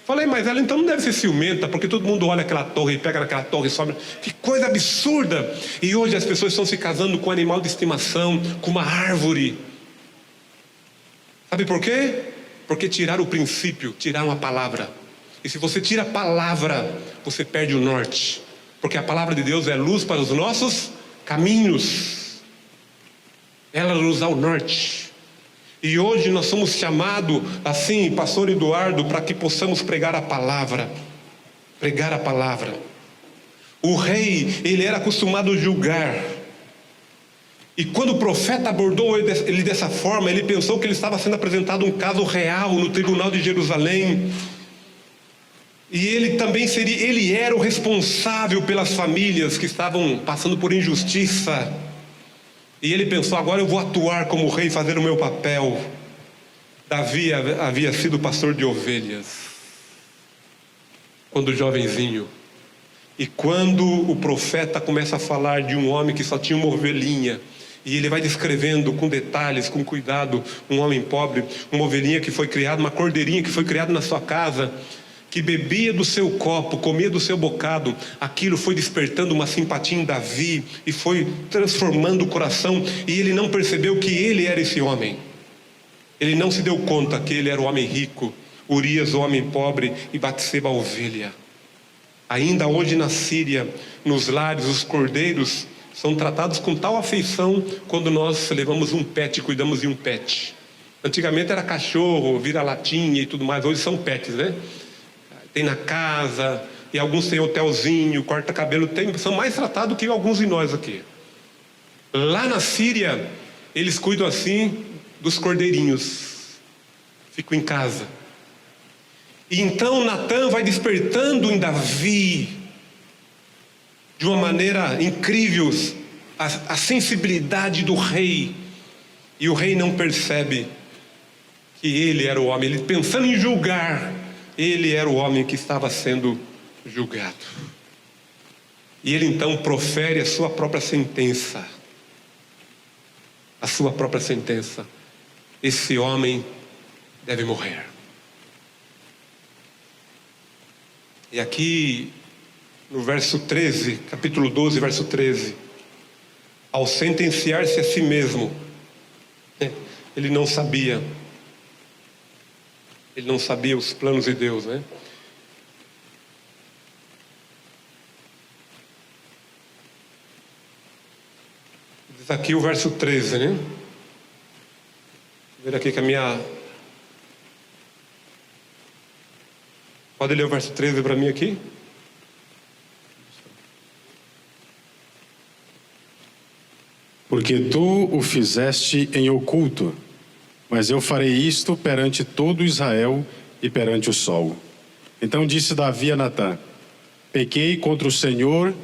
Falei, mas ela então não deve ser ciumenta, porque todo mundo olha aquela torre e pega naquela torre e sobe. Que coisa absurda! E hoje as pessoas estão se casando com um animal de estimação, com uma árvore. Sabe por quê? Porque tiraram o princípio, tiraram a palavra. E se você tira a palavra, você perde o norte. Porque a palavra de Deus é luz para os nossos caminhos. Ela nos dá o norte. E hoje nós somos chamados, assim, pastor Eduardo, para que possamos pregar a palavra. Pregar a palavra. O rei, ele era acostumado a julgar. E quando o profeta abordou ele dessa forma, ele pensou que ele estava sendo apresentado um caso real no tribunal de Jerusalém. E ele era o responsável pelas famílias que estavam passando por injustiça. E ele pensou, agora eu vou atuar como rei, fazer o meu papel. Davi havia sido pastor de ovelhas, quando jovenzinho. E quando o profeta começa a falar de um homem que só tinha uma ovelhinha, e ele vai descrevendo com detalhes, com cuidado, um homem pobre, uma ovelhinha que foi criada, uma cordeirinha que foi criada na sua casa, que bebia do seu copo, comia do seu bocado, aquilo foi despertando uma simpatia em Davi, e foi transformando o coração, e ele não percebeu que ele era esse homem. Ele não se deu conta que ele era o homem rico, Urias o homem pobre e Batseba a ovelha. Ainda hoje na Síria, nos lares, os cordeiros são tratados com tal afeição quando nós levamos um pet, cuidamos de um pet. Antigamente era cachorro, vira-latinha e tudo mais, hoje são pets, né? Tem na casa, e alguns têm hotelzinho, corta-cabelo, são mais tratados que alguns de nós aqui. Lá na Síria, eles cuidam assim dos cordeirinhos, ficam em casa. E então Natã vai despertando em Davi, de uma maneira incrível, a sensibilidade do rei. E o rei não percebe que ele era o homem. Ele, pensando em julgar, ele era o homem que estava sendo julgado. E ele então profere a sua própria sentença. A sua própria sentença. Esse homem deve morrer. E aqui, no verso 13, capítulo 12, verso 13, ao sentenciar-se a si mesmo, ele não sabia os planos de Deus, né? Diz aqui o verso 13, né? Vou ver aqui que a minha... Pode ler o verso 13 para mim aqui? Porque tu o fizeste em oculto, mas eu farei isto perante todo Israel e perante o sol. Então disse Davi a Natã: pequei contra o Senhor.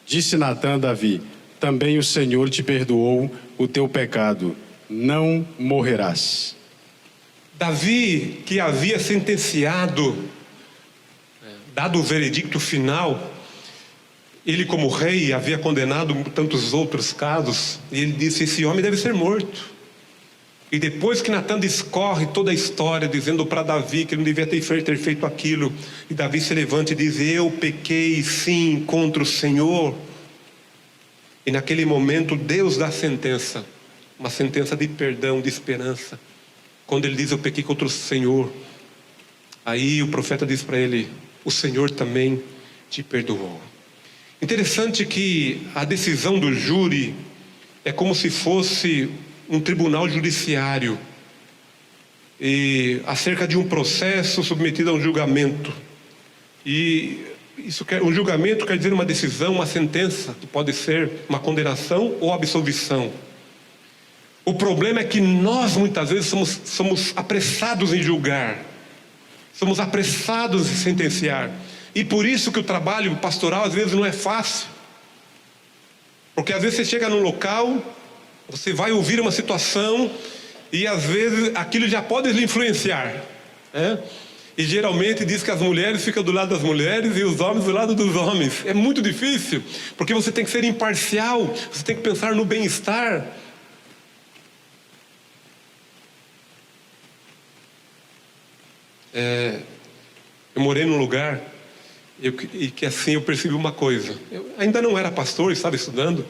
Disse Natã a Davi: também o Senhor te perdoou o teu pecado, não morrerás. Davi, que havia sentenciado, dado o veredicto final, ele como rei havia condenado tantos outros casos, e ele disse: esse homem deve ser morto. E depois que Natã discorre toda a história, dizendo para Davi que ele não devia ter feito aquilo, e Davi se levanta e diz: eu pequei sim contra o Senhor. E naquele momento Deus dá a sentença, uma sentença de perdão, de esperança. Quando ele diz: eu pequei contra o Senhor, aí o profeta diz para ele: o Senhor também te perdoou. Interessante que a decisão do júri é como se fosse um tribunal judiciário, e acerca de um processo submetido a um julgamento. E um julgamento quer dizer uma decisão, uma sentença, que pode ser uma condenação ou absolvição. O problema é que nós muitas vezes somos apressados em julgar, somos apressados em sentenciar. E por isso que o trabalho pastoral às vezes não é fácil. Porque às vezes você chega num local, você vai ouvir uma situação, e às vezes aquilo já pode lhe influenciar, né? E geralmente diz que as mulheres ficam do lado das mulheres e os homens do lado dos homens. É muito difícil, porque você tem que ser imparcial, você tem que pensar no bem-estar. Eu morei num lugar e que assim eu percebi uma coisa. Eu ainda não era pastor, estava estudando,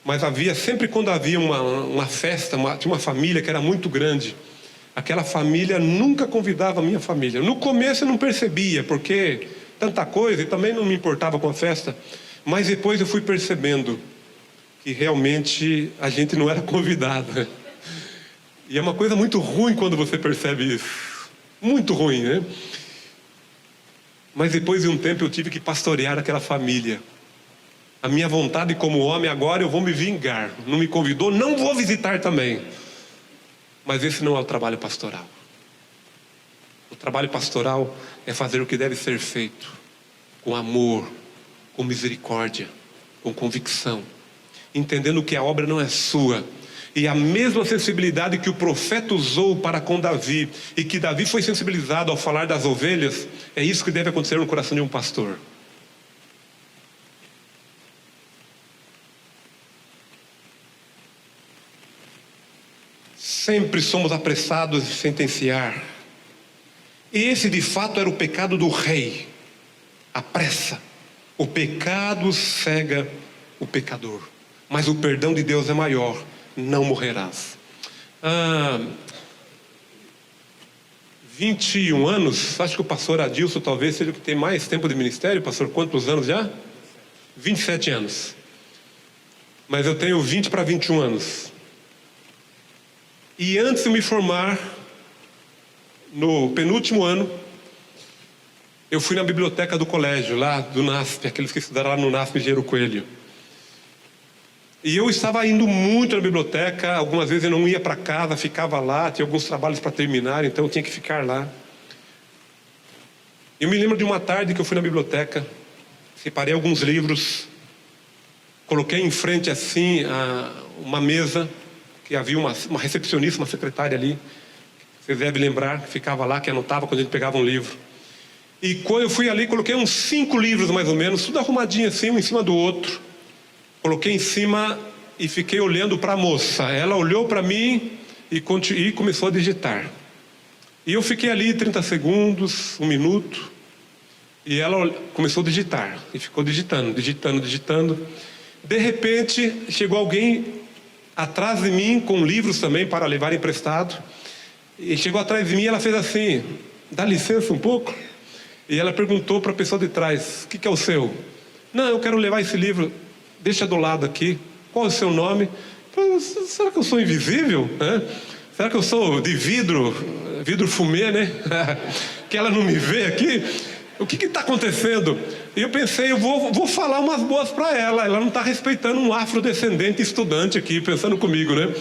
mas sempre quando havia uma festa, tinha uma família que era muito grande, aquela família nunca convidava a minha família. No começo eu não percebia, porque tanta coisa, e também não me importava com a festa, mas depois eu fui percebendo que realmente a gente não era convidado. E é uma coisa muito ruim quando você percebe isso. Muito ruim, né? Mas depois de um tempo eu tive que pastorear aquela família. A minha vontade como homem, agora eu vou me vingar. Não me convidou, não vou visitar também. Mas esse não é o trabalho pastoral. O trabalho pastoral é fazer o que deve ser feito, com amor, com misericórdia, com convicção, entendendo que a obra não é sua. E a mesma sensibilidade que o profeta usou para com Davi, e que Davi foi sensibilizado ao falar das ovelhas, é isso que deve acontecer no coração de um pastor. Sempre somos apressados em sentenciar. E esse de fato era o pecado do rei. A pressa. O pecado cega o pecador. Mas o perdão de Deus é maior. Não morrerás. 21 anos. Acho que o pastor Adilson talvez seja o que tem mais tempo de ministério. Pastor, quantos anos já? 27 anos. Mas eu tenho 20 para 21 anos. E antes de me formar, no penúltimo ano, eu fui na biblioteca do colégio, lá do NASP, aqueles que estudaram lá no NASP Engenheiro Coelho. E eu estava indo muito na biblioteca, algumas vezes eu não ia para casa, ficava lá, tinha alguns trabalhos para terminar, então eu tinha que ficar lá. Eu me lembro de uma tarde que eu fui na biblioteca, separei alguns livros, coloquei em frente assim uma mesa, que havia uma recepcionista, uma secretária ali, vocês devem lembrar, que ficava lá, que anotava quando a gente pegava um livro. E quando eu fui ali, coloquei uns 5 livros mais ou menos, tudo arrumadinho assim, um em cima do outro. Coloquei em cima e fiquei olhando para a moça. Ela olhou para mim e começou a digitar. E eu fiquei ali 30 segundos, 1 minuto, e ela começou a digitar. E ficou digitando. De repente, chegou alguém atrás de mim, com livros também para levar emprestado. E chegou atrás de mim e ela fez assim: dá licença um pouco. E ela perguntou para a pessoa de trás: o que é o seu? Não, eu quero levar esse livro, deixa do lado aqui. Qual é o seu nome? Será que eu sou invisível? Será que eu sou de vidro fumê, né? Que ela não me vê aqui? O que está acontecendo? E eu pensei, eu vou falar umas boas para ela. Ela não está respeitando um afrodescendente estudante aqui, pensando comigo, né?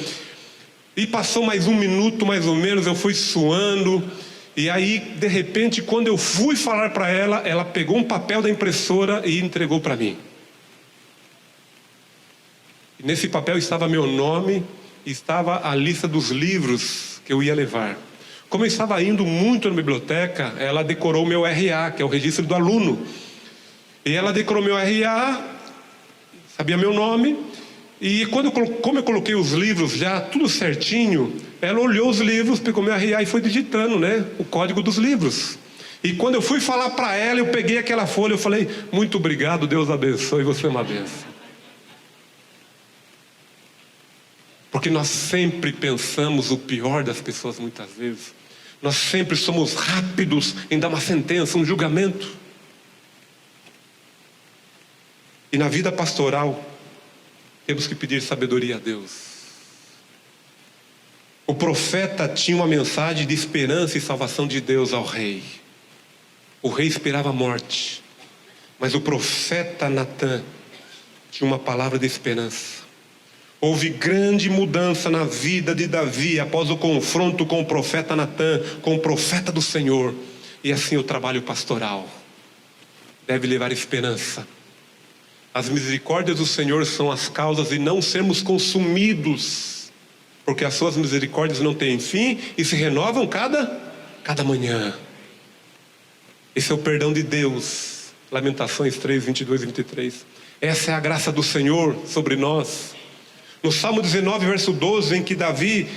E passou mais 1 minuto, mais ou menos, eu fui suando. E aí, de repente, quando eu fui falar para ela, ela pegou um papel da impressora e entregou para mim. E nesse papel estava meu nome, estava a lista dos livros que eu ia levar. Como eu estava indo muito na biblioteca, ela decorou meu RA, que é o registro do aluno. E ela decorou meu RA, sabia meu nome. E como eu coloquei os livros já tudo certinho, ela olhou os livros, pegou meu RA e foi digitando, né, o código dos livros. E quando eu fui falar para ela, eu peguei aquela folha, eu falei: muito obrigado, Deus abençoe, você é uma bênção. Porque nós sempre pensamos o pior das pessoas muitas vezes. Nós sempre somos rápidos em dar uma sentença, um julgamento. E na vida pastoral, temos que pedir sabedoria a Deus. O profeta tinha uma mensagem de esperança e salvação de Deus ao rei. O rei esperava a morte. Mas o profeta Natã tinha uma palavra de esperança. Houve grande mudança na vida de Davi após o confronto com o profeta Natã, com o profeta do Senhor. E assim o trabalho pastoral deve levar esperança. As misericórdias do Senhor são as causas de não sermos consumidos, porque as suas misericórdias não têm fim e se renovam cada manhã. Esse é o perdão de Deus. Lamentações 3, 22 e 23. Essa é a graça do Senhor sobre nós. No Salmo 19, verso 12, em que Davi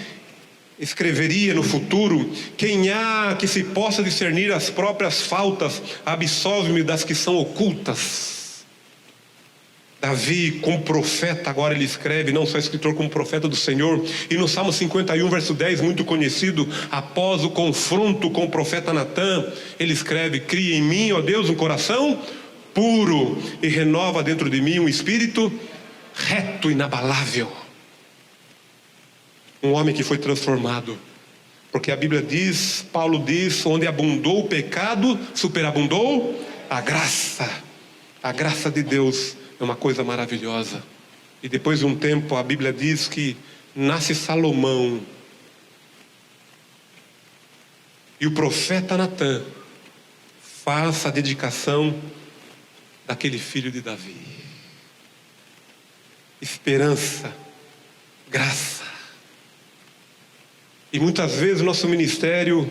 escreveria no futuro: quem há que se possa discernir as próprias faltas, absolve-me das que são ocultas. Davi, como profeta, agora ele escreve, não só escritor, como profeta do Senhor. E no Salmo 51, verso 10, muito conhecido, após o confronto com o profeta Natã, ele escreve: cria em mim, ó Deus, um coração puro e renova dentro de mim um espírito reto e inabalável. Um homem que foi transformado, porque a Bíblia diz, Paulo diz: onde abundou o pecado, superabundou a graça. A graça de Deus é uma coisa maravilhosa. E depois de um tempo, a Bíblia diz que nasce Salomão. E o profeta Natã faz a dedicação daquele filho de Davi. Esperança, graça. E muitas vezes no nosso ministério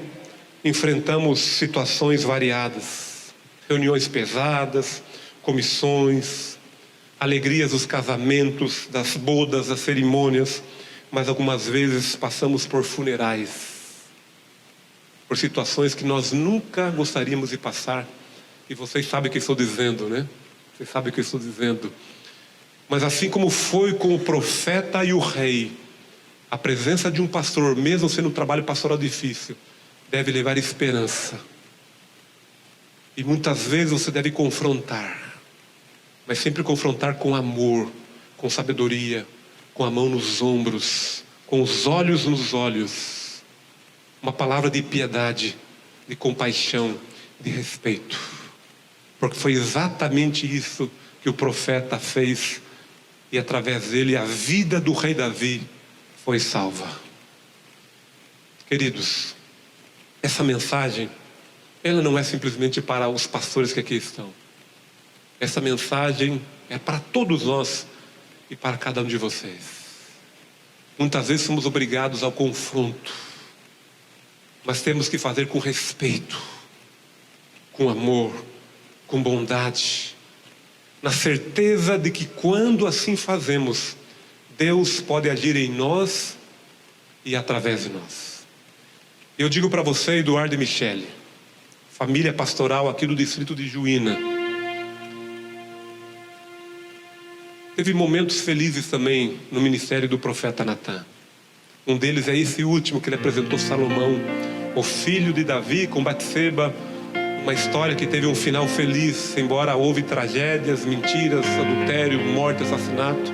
enfrentamos situações variadas, reuniões pesadas, comissões, alegrias dos casamentos, das bodas, das cerimônias, mas algumas vezes passamos por funerais, por situações que nós nunca gostaríamos de passar. E vocês sabem o que eu estou dizendo, né? Vocês sabem o que eu estou dizendo. Mas assim como foi com o profeta e o rei, a presença de um pastor, mesmo sendo um trabalho pastoral difícil, deve levar esperança. E muitas vezes você deve confrontar, mas sempre confrontar com amor, com sabedoria, com a mão nos ombros, com os olhos nos olhos. Uma palavra de piedade, de compaixão, de respeito. Porque foi exatamente isso que o profeta fez. E através dele a vida do rei Davi foi salva. Queridos, essa mensagem, ela não é simplesmente para os pastores que aqui estão. Essa mensagem é para todos nós e para cada um de vocês. Muitas vezes somos obrigados ao confronto, mas temos que fazer com respeito, com amor, com bondade, na certeza de que quando assim fazemos, Deus pode agir em nós e através de nós. Eu digo para você, Eduardo e Michele, família pastoral aqui do distrito de Juína, teve momentos felizes também no ministério do profeta Natã. Um deles é esse último que ele apresentou, Salomão, o filho de Davi com Batseba. Uma história que teve um final feliz, embora houve tragédias, mentiras, adultério, morte, assassinato.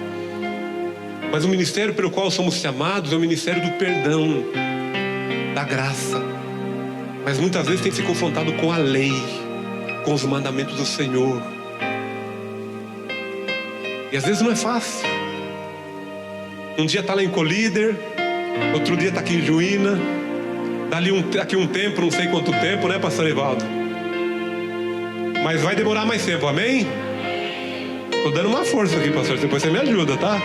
Mas o ministério pelo qual somos chamados é o ministério do perdão, da graça. Mas muitas vezes tem se confrontado com a lei, com os mandamentos do Senhor. E às vezes não é fácil. Um dia está lá em Colíder, outro dia está aqui em Juína, daqui um tempo, não sei quanto tempo, né, pastor Evaldo? Mas vai demorar mais tempo, amém? Estou dando uma força aqui, pastor, depois você me ajuda, tá?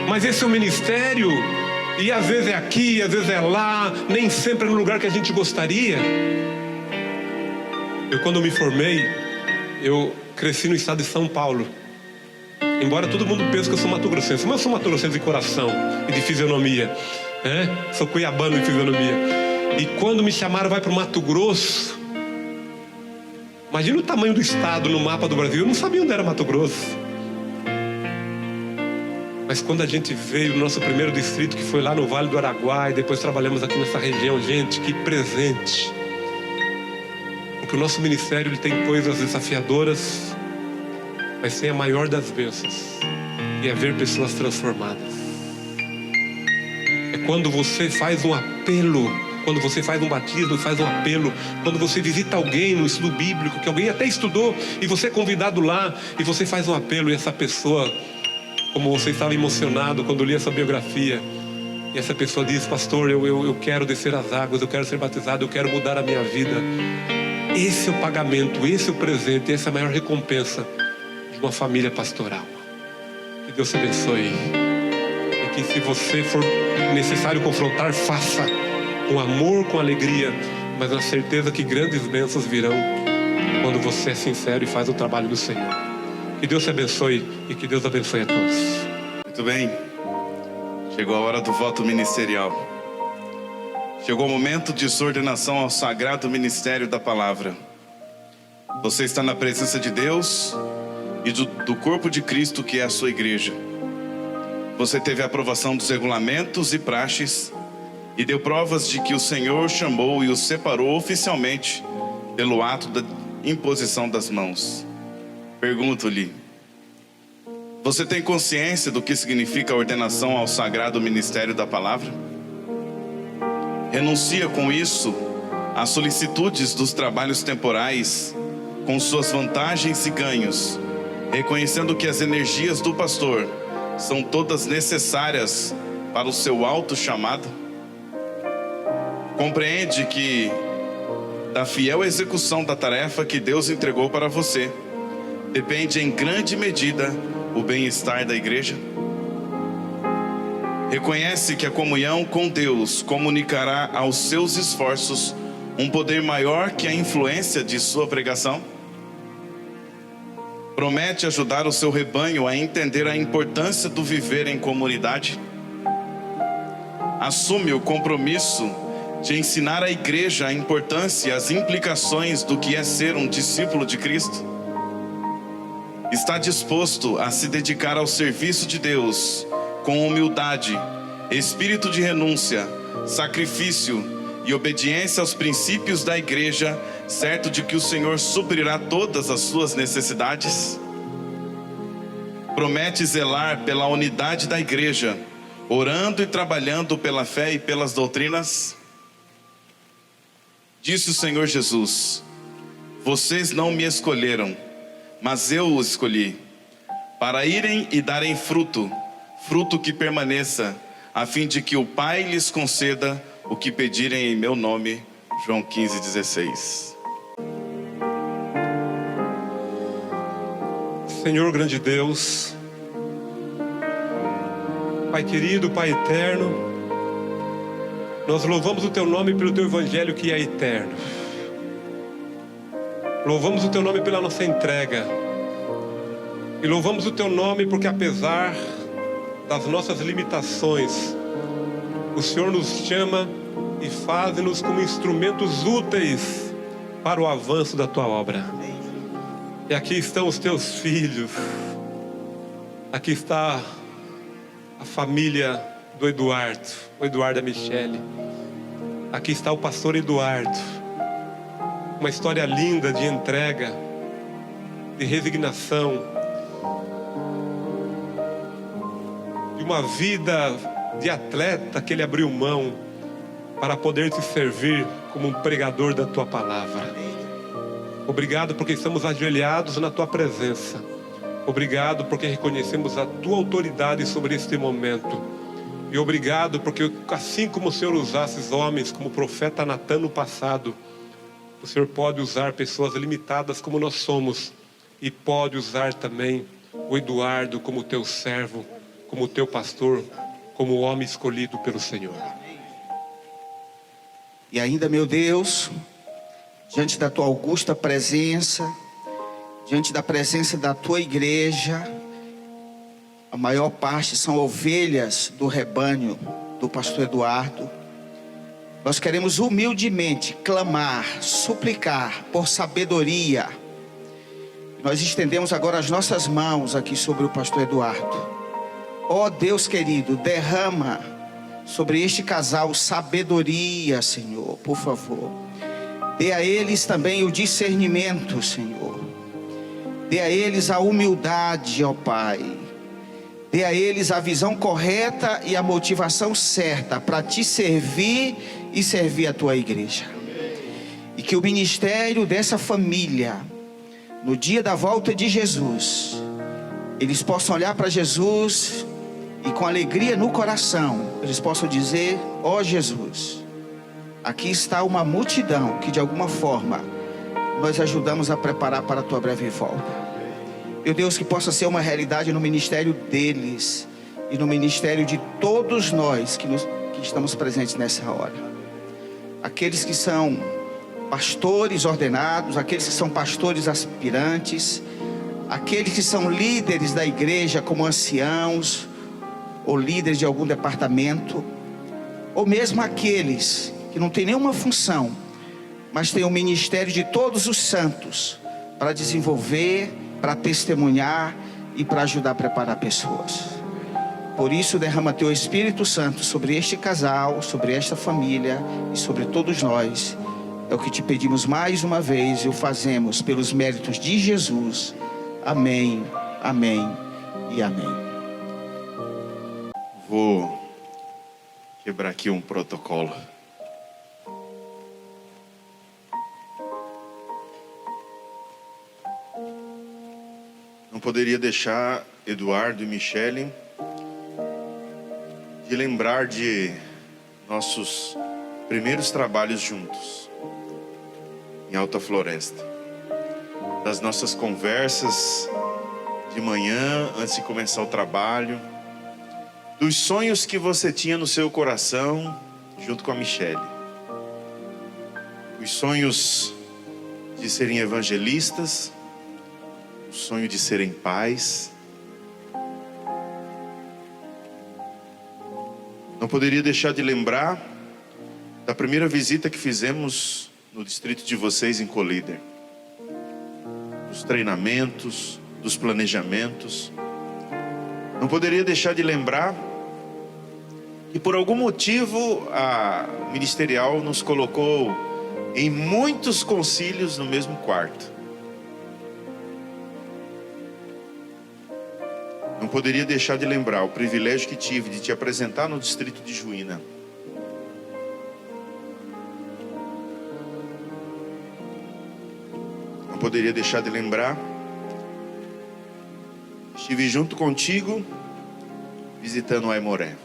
Mas esse é o ministério, e às vezes é aqui, às vezes é lá, nem sempre é no lugar que a gente gostaria. Quando me formei, eu cresci no estado de São Paulo. Embora todo mundo pense que eu sou mato-grossense, mas eu sou mato-grossense de coração e de fisionomia, né? Sou cuiabano de fisionomia. E quando me chamaram, vai para o Mato Grosso. Imagina o tamanho do estado no mapa do Brasil. Eu não sabia onde era Mato Grosso. Mas quando a gente veio no nosso primeiro distrito, que foi lá no Vale do Araguaia, e depois trabalhamos aqui nessa região, gente, que presente. Porque o nosso ministério ele tem coisas desafiadoras, mas tem a maior das bênçãos, e é ver pessoas transformadas. É quando você faz um apelo, quando você faz um batismo, faz um apelo, quando você visita alguém no estudo bíblico, que alguém até estudou, e você é convidado lá, e você faz um apelo, e essa pessoa, como você estava emocionado quando li essa biografia, e essa pessoa diz: pastor, eu quero descer as águas, eu quero ser batizado, eu quero mudar a minha vida. Esse é o pagamento, esse é o presente, essa é a maior recompensa de uma família pastoral. Que Deus te abençoe. E que se você for necessário confrontar, faça com amor, com alegria, mas na certeza que grandes bênçãos virão quando você é sincero e faz o trabalho do Senhor. Que Deus te abençoe e que Deus abençoe a todos. Muito bem. Chegou a hora do voto ministerial. Chegou o momento de sua ordenação ao sagrado ministério da palavra. Você está na presença de Deus e do corpo de Cristo, que é a sua igreja. Você teve a aprovação dos regulamentos e praxes e deu provas de que o Senhor chamou e o separou oficialmente pelo ato da imposição das mãos. Pergunto-lhe: você tem consciência do que significa a ordenação ao sagrado ministério da palavra? Renuncia com isso às solicitudes dos trabalhos temporais com suas vantagens e ganhos, reconhecendo que as energias do pastor são todas necessárias para o seu alto chamado? Compreende que da fiel execução da tarefa que Deus entregou para você depende em grande medida o bem-estar da igreja? Reconhece que a comunhão com Deus comunicará aos seus esforços um poder maior que a influência de sua pregação? Promete ajudar o seu rebanho a entender a importância do viver em comunidade? Assume o compromisso de ensinar à igreja a importância e as implicações do que é ser um discípulo de Cristo? Está disposto a se dedicar ao serviço de Deus com humildade, espírito de renúncia, sacrifício e obediência aos princípios da igreja, certo de que o Senhor suprirá todas as suas necessidades? Promete zelar pela unidade da igreja, orando e trabalhando pela fé e pelas doutrinas? Disse o Senhor Jesus: vocês não me escolheram, mas eu os escolhi, para irem e darem fruto, fruto que permaneça, a fim de que o Pai lhes conceda o que pedirem em meu nome. João 15:16. Senhor grande Deus, Pai querido, Pai eterno, nós louvamos o Teu nome pelo Teu Evangelho que é eterno. Louvamos o Teu nome pela nossa entrega. E louvamos o Teu nome porque, apesar das nossas limitações, o Senhor nos chama e faz-nos como instrumentos úteis para o avanço da Tua obra. E aqui estão os Teus filhos. Aqui está a família do Eduardo, o Eduardo e a Michele. Aqui está o pastor Eduardo. Uma história linda de entrega, de resignação, de uma vida de atleta que ele abriu mão para poder te servir como um pregador da Tua palavra. Obrigado porque estamos ajoelhados na Tua presença. Obrigado porque reconhecemos a Tua autoridade sobre este momento. E obrigado porque, assim como o Senhor usasse os homens como o profeta Natan no passado, o Senhor pode usar pessoas limitadas como nós somos, e pode usar também o Eduardo como Teu servo, como Teu pastor, como o homem escolhido pelo Senhor. E ainda, meu Deus, diante da Tua augusta presença, diante da presença da Tua igreja, a maior parte são ovelhas do rebanho do pastor Eduardo. Nós queremos humildemente clamar, suplicar por sabedoria. Nós estendemos agora as nossas mãos aqui sobre o pastor Eduardo. Ó Deus querido, derrama sobre este casal sabedoria, Senhor, por favor. Dê a eles também o discernimento, Senhor. Dê a eles a humildade, ó Pai. Dê a eles a visão correta e a motivação certa para Te servir e servir a Tua igreja. E que o ministério dessa família, no dia da volta de Jesus, eles possam olhar para Jesus e com alegria no coração, eles possam dizer: ó Jesus, aqui está uma multidão que de alguma forma nós ajudamos a preparar para a Tua breve volta. Meu Deus, que possa ser uma realidade no ministério deles e no ministério de todos nós que estamos presentes nessa hora. Aqueles que são pastores ordenados, aqueles que são pastores aspirantes, aqueles que são líderes da igreja como anciãos ou líderes de algum departamento, ou mesmo aqueles que não têm nenhuma função, mas têm o ministério de todos os santos para desenvolver, para testemunhar e para ajudar a preparar pessoas. Por isso, derrama Teu Espírito Santo sobre este casal, sobre esta família e sobre todos nós. É o que Te pedimos mais uma vez e o fazemos pelos méritos de Jesus. Amém, amém e amém. Vou quebrar aqui um protocolo. poderia deixar Eduardo e Michele de lembrar de nossos primeiros trabalhos juntos em Alta Floresta, das nossas conversas de manhã antes de começar o trabalho, dos sonhos que você tinha no seu coração junto com a Michele, os sonhos de serem evangelistas, o sonho de serem pais. Não poderia deixar de lembrar da primeira visita que fizemos no distrito de vocês em Colíder, dos treinamentos, dos planejamentos. Não poderia deixar de lembrar que por algum motivo a ministerial nos colocou em muitos concílios no mesmo quarto. Não poderia deixar de lembrar o privilégio que tive de te apresentar no distrito de Juína. Não poderia deixar de lembrar, estive junto contigo visitando o Aimoré.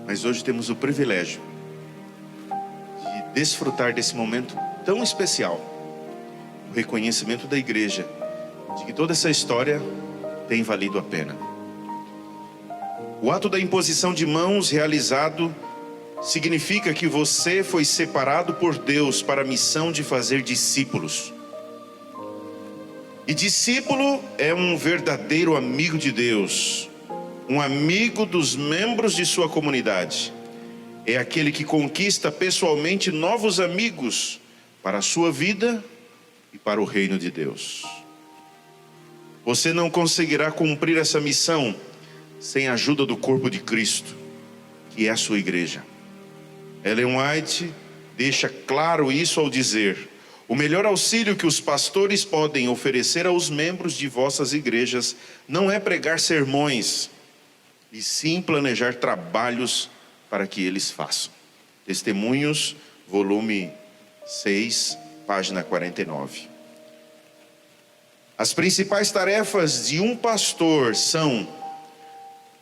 Mas hoje temos o privilégio de desfrutar desse momento tão especial, o reconhecimento da igreja de que toda essa história tem valido a pena. O ato da imposição de mãos realizado significa que você foi separado por Deus para a missão de fazer discípulos. E discípulo é um verdadeiro amigo de Deus, um amigo dos membros de sua comunidade. É aquele que conquista pessoalmente novos amigos para a sua vida e para o reino de Deus. Você não conseguirá cumprir essa missão sem a ajuda do corpo de Cristo, que é a sua igreja. Ellen White deixa claro isso ao dizer: o melhor auxílio que os pastores podem oferecer aos membros de vossas igrejas não é pregar sermões, e sim planejar trabalhos para que eles façam. Testemunhos, volume 6, página 49. As principais tarefas de um pastor são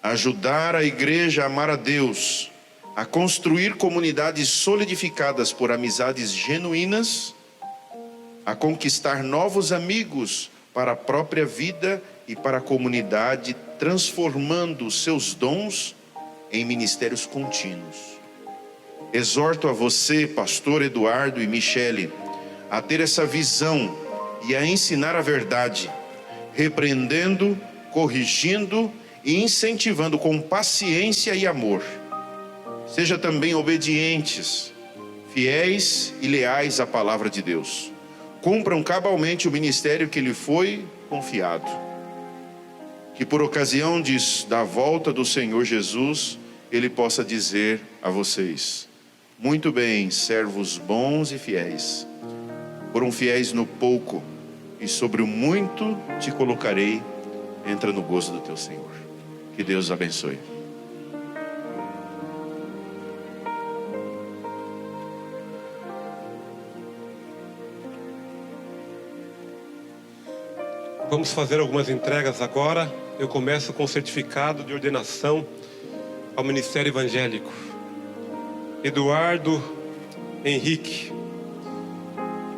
ajudar a igreja a amar a Deus, a construir comunidades solidificadas por amizades genuínas, a conquistar novos amigos para a própria vida e para a comunidade, transformando seus dons em ministérios contínuos. Exorto a você, pastor Eduardo e Michele, a ter essa visão e a ensinar a verdade, repreendendo, corrigindo e incentivando com paciência e amor. Seja também obedientes, fiéis e leais à palavra de Deus. Cumpram cabalmente o ministério que lhe foi confiado. Que por ocasião da volta do Senhor Jesus, Ele possa dizer a vocês: muito bem, servos bons e fiéis. Foram fiéis no pouco, e sobre o muito te colocarei. Entra no gozo do teu Senhor. Que Deus os abençoe. Vamos fazer algumas entregas agora. Eu começo com o certificado de ordenação ao Ministério Evangélico. Eduardo Henrique,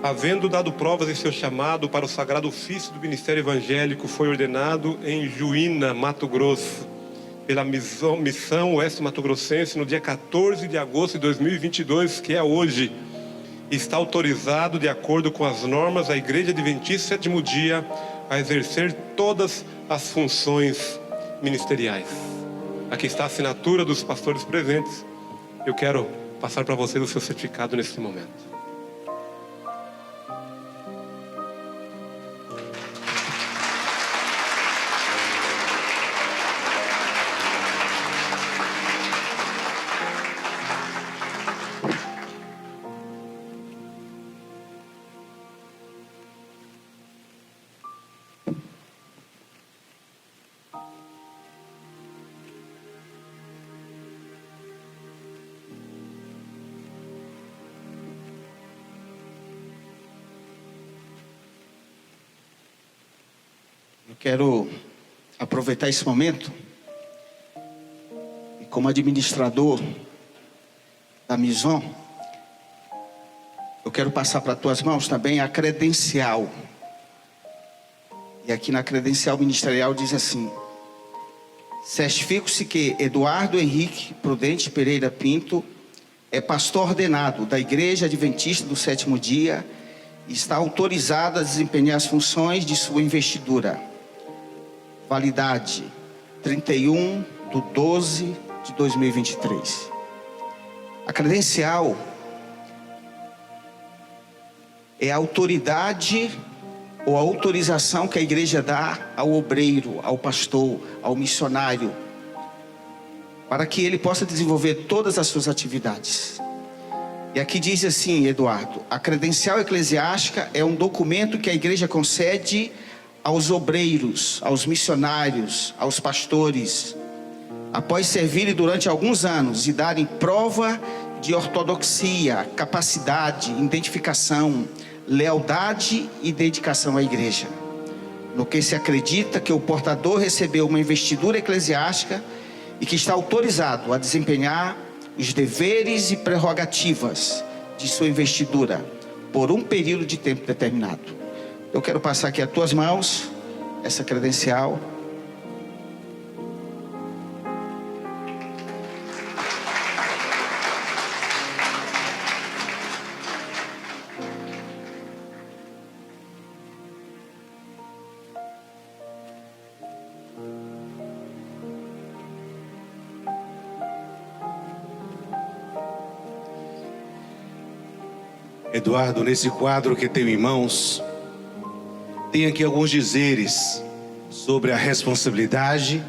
havendo dado provas em seu chamado para o sagrado ofício do Ministério Evangélico, foi ordenado em Juína, Mato Grosso, pela Missão Oeste Mato Grossense no dia 14 de agosto de 2022, que é hoje. Está autorizado, de acordo com as normas da Igreja Adventista Sétimo Dia, a exercer todas as funções ministeriais. Aqui está a assinatura dos pastores presentes. Eu quero passar para vocês o seu certificado nesse momento. Quero aproveitar esse momento e, como administrador da Mison, eu quero passar para as tuas mãos também a credencial. E aqui na credencial ministerial diz assim: certifico-se que Eduardo Henrique Prudente Pereira Pinto é pastor ordenado da Igreja Adventista do Sétimo Dia e está autorizado a desempenhar as funções de sua investidura. Validade 31/12/2023. A credencial é a autoridade ou a autorização que a igreja dá ao obreiro, ao pastor, ao missionário, para que ele possa desenvolver todas as suas atividades. E aqui diz assim, Eduardo: a credencial eclesiástica é um documento que a igreja concede aos obreiros, aos missionários, aos pastores, após servirem durante alguns anos e darem prova de ortodoxia, capacidade, identificação, lealdade e dedicação à igreja, no que se acredita que o portador recebeu uma investidura eclesiástica e que está autorizado a desempenhar os deveres e prerrogativas de sua investidura por um período de tempo determinado. Eu quero passar aqui às tuas mãos essa credencial. Eduardo, nesse quadro que tenho em mãos, tem aqui alguns dizeres sobre a responsabilidade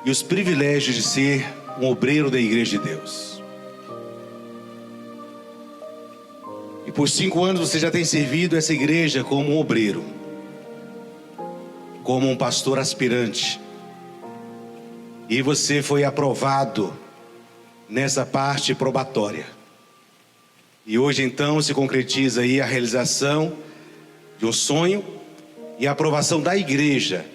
e os privilégios de ser um obreiro da Igreja de Deus. E por 5 anos você já tem servido essa igreja como um obreiro, como um pastor aspirante. E você foi aprovado nessa parte probatória. E hoje então se concretiza aí a realização de um sonho e a aprovação da igreja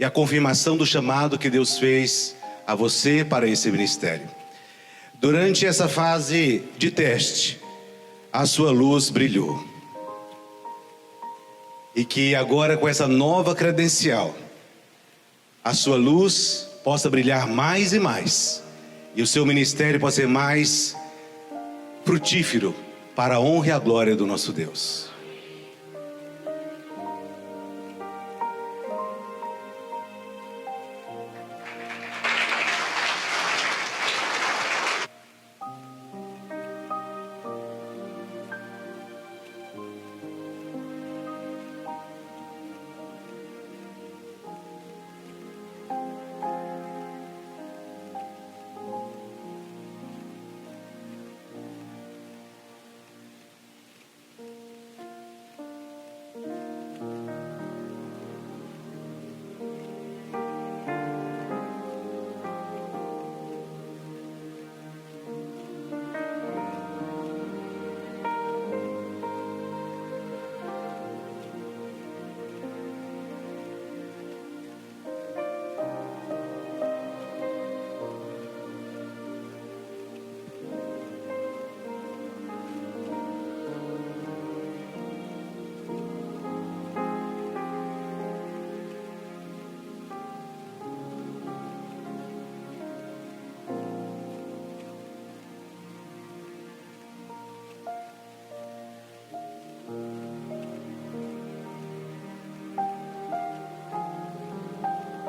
e a confirmação do chamado que Deus fez a você para esse ministério. Durante essa fase de teste, a sua luz brilhou. E que agora, com essa nova credencial, a sua luz possa brilhar mais e mais, e o seu ministério possa ser mais frutífero para a honra e a glória do nosso Deus.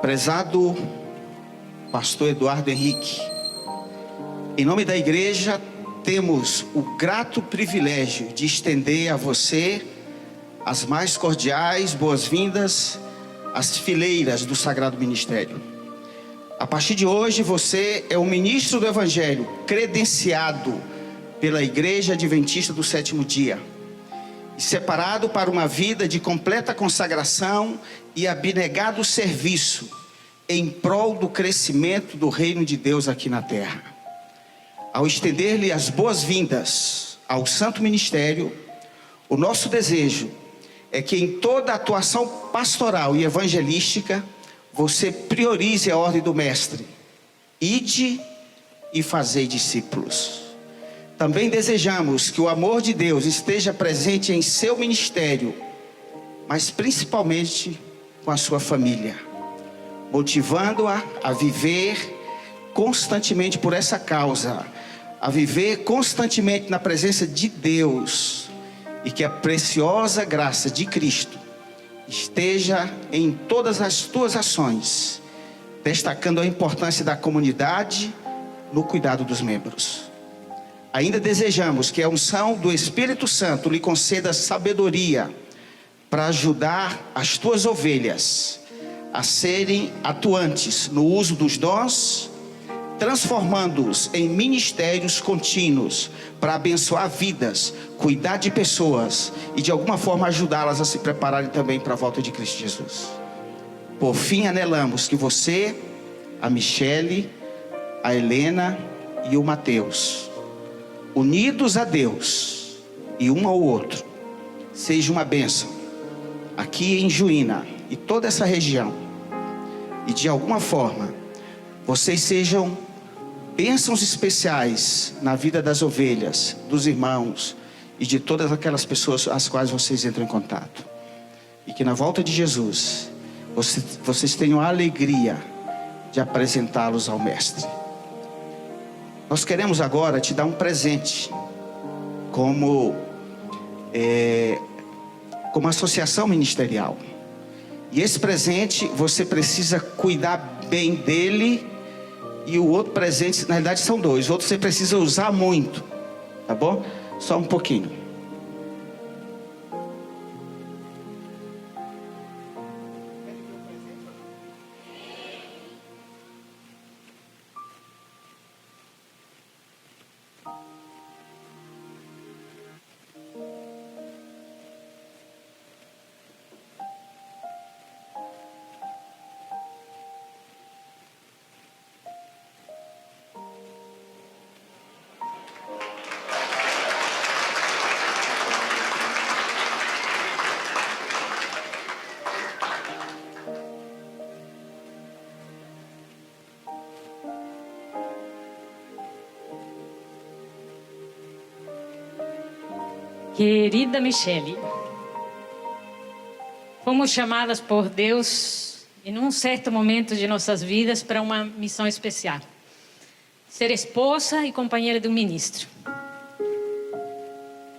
Prezado pastor Eduardo Henrique, em nome da igreja temos o grato privilégio de estender a você as mais cordiais boas-vindas às fileiras do Sagrado Ministério. A partir de hoje você é um ministro do Evangelho credenciado pela Igreja Adventista do Sétimo Dia e separado para uma vida de completa consagração e abnegado serviço em prol do crescimento do reino de Deus aqui na terra. Ao estender-lhe as boas-vindas ao Santo Ministério, o nosso desejo é que em toda atuação pastoral e evangelística você priorize a ordem do mestre: ide e fazei discípulos. Também desejamos que o amor de Deus esteja presente em seu ministério, mas principalmente com a sua família, motivando-a a viver constantemente por essa causa, a viver constantemente na presença de Deus, e que a preciosa graça de Cristo esteja em todas as tuas ações, destacando a importância da comunidade no cuidado dos membros. Ainda desejamos que a unção do Espírito Santo lhe conceda sabedoria para ajudar as tuas ovelhas a serem atuantes no uso dos dons, transformando-os em ministérios contínuos para abençoar vidas, cuidar de pessoas e de alguma forma ajudá-las a se prepararem também para a volta de Cristo Jesus. Por fim, anelamos que você, a Michele, a Helena e o Mateus, unidos a Deus e um ao outro, seja uma bênção aqui em Juína e toda essa região, e de alguma forma vocês sejam bênçãos especiais na vida das ovelhas, dos irmãos e de todas aquelas pessoas às quais vocês entram em contato, e que na volta de Jesus vocês tenham a alegria de apresentá-los ao Mestre. Nós queremos agora te dar um presente como associação ministerial. E esse presente você precisa cuidar bem dele. E o outro presente, na realidade são dois. O outro você precisa usar muito, tá bom? Só um pouquinho. Querida Michele, fomos chamadas por Deus em um certo momento de nossas vidas para uma missão especial: ser esposa e companheira de um ministro.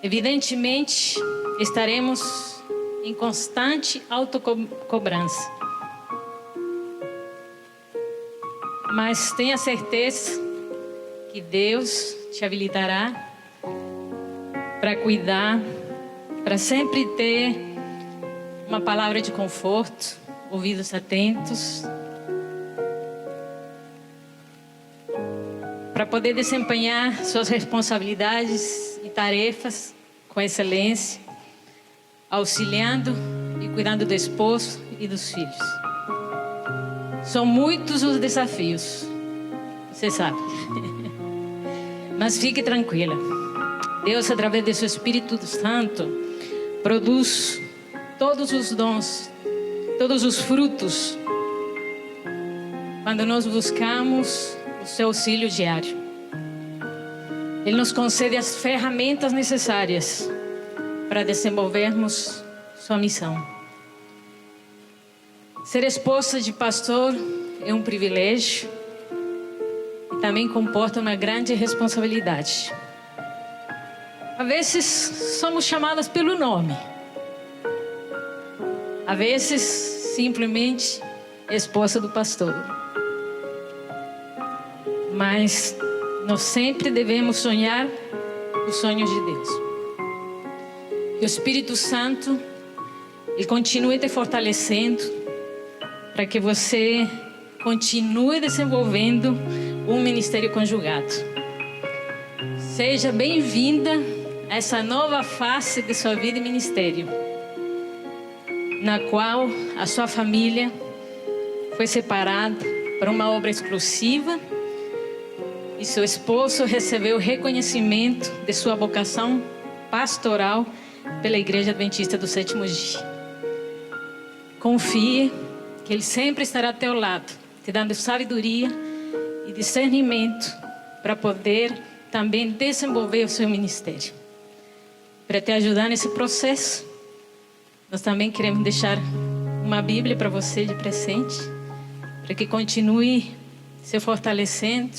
Evidentemente, estaremos em constante autocobrança, mas tenha certeza que Deus te habilitará para cuidar, para sempre ter uma palavra de conforto, ouvidos atentos, para poder desempenhar suas responsabilidades e tarefas com excelência, auxiliando e cuidando do esposo e dos filhos. São muitos os desafios, você sabe. Mas fique tranquila. Deus, através de seu Espírito Santo, produz todos os dons, todos os frutos, quando nós buscamos o seu auxílio diário. Ele nos concede as ferramentas necessárias para desenvolvermos sua missão. Ser esposa de pastor é um privilégio e também comporta uma grande responsabilidade. Às vezes somos chamadas pelo nome, às vezes simplesmente esposa do pastor. Mas nós sempre devemos sonhar os sonhos de Deus. Que o Espírito Santo ele continue te fortalecendo para que você continue desenvolvendo um ministério conjugado. Seja bem-vinda a essa nova fase de sua vida e ministério, na qual a sua família foi separada para uma obra exclusiva e seu esposo recebeu o reconhecimento de sua vocação pastoral pela Igreja Adventista do Sétimo Dia. Confie que Ele sempre estará ao teu lado, te dando sabedoria e discernimento para poder também desenvolver o seu ministério. Para te ajudar nesse processo, nós também queremos deixar uma Bíblia para você de presente, para que continue se fortalecendo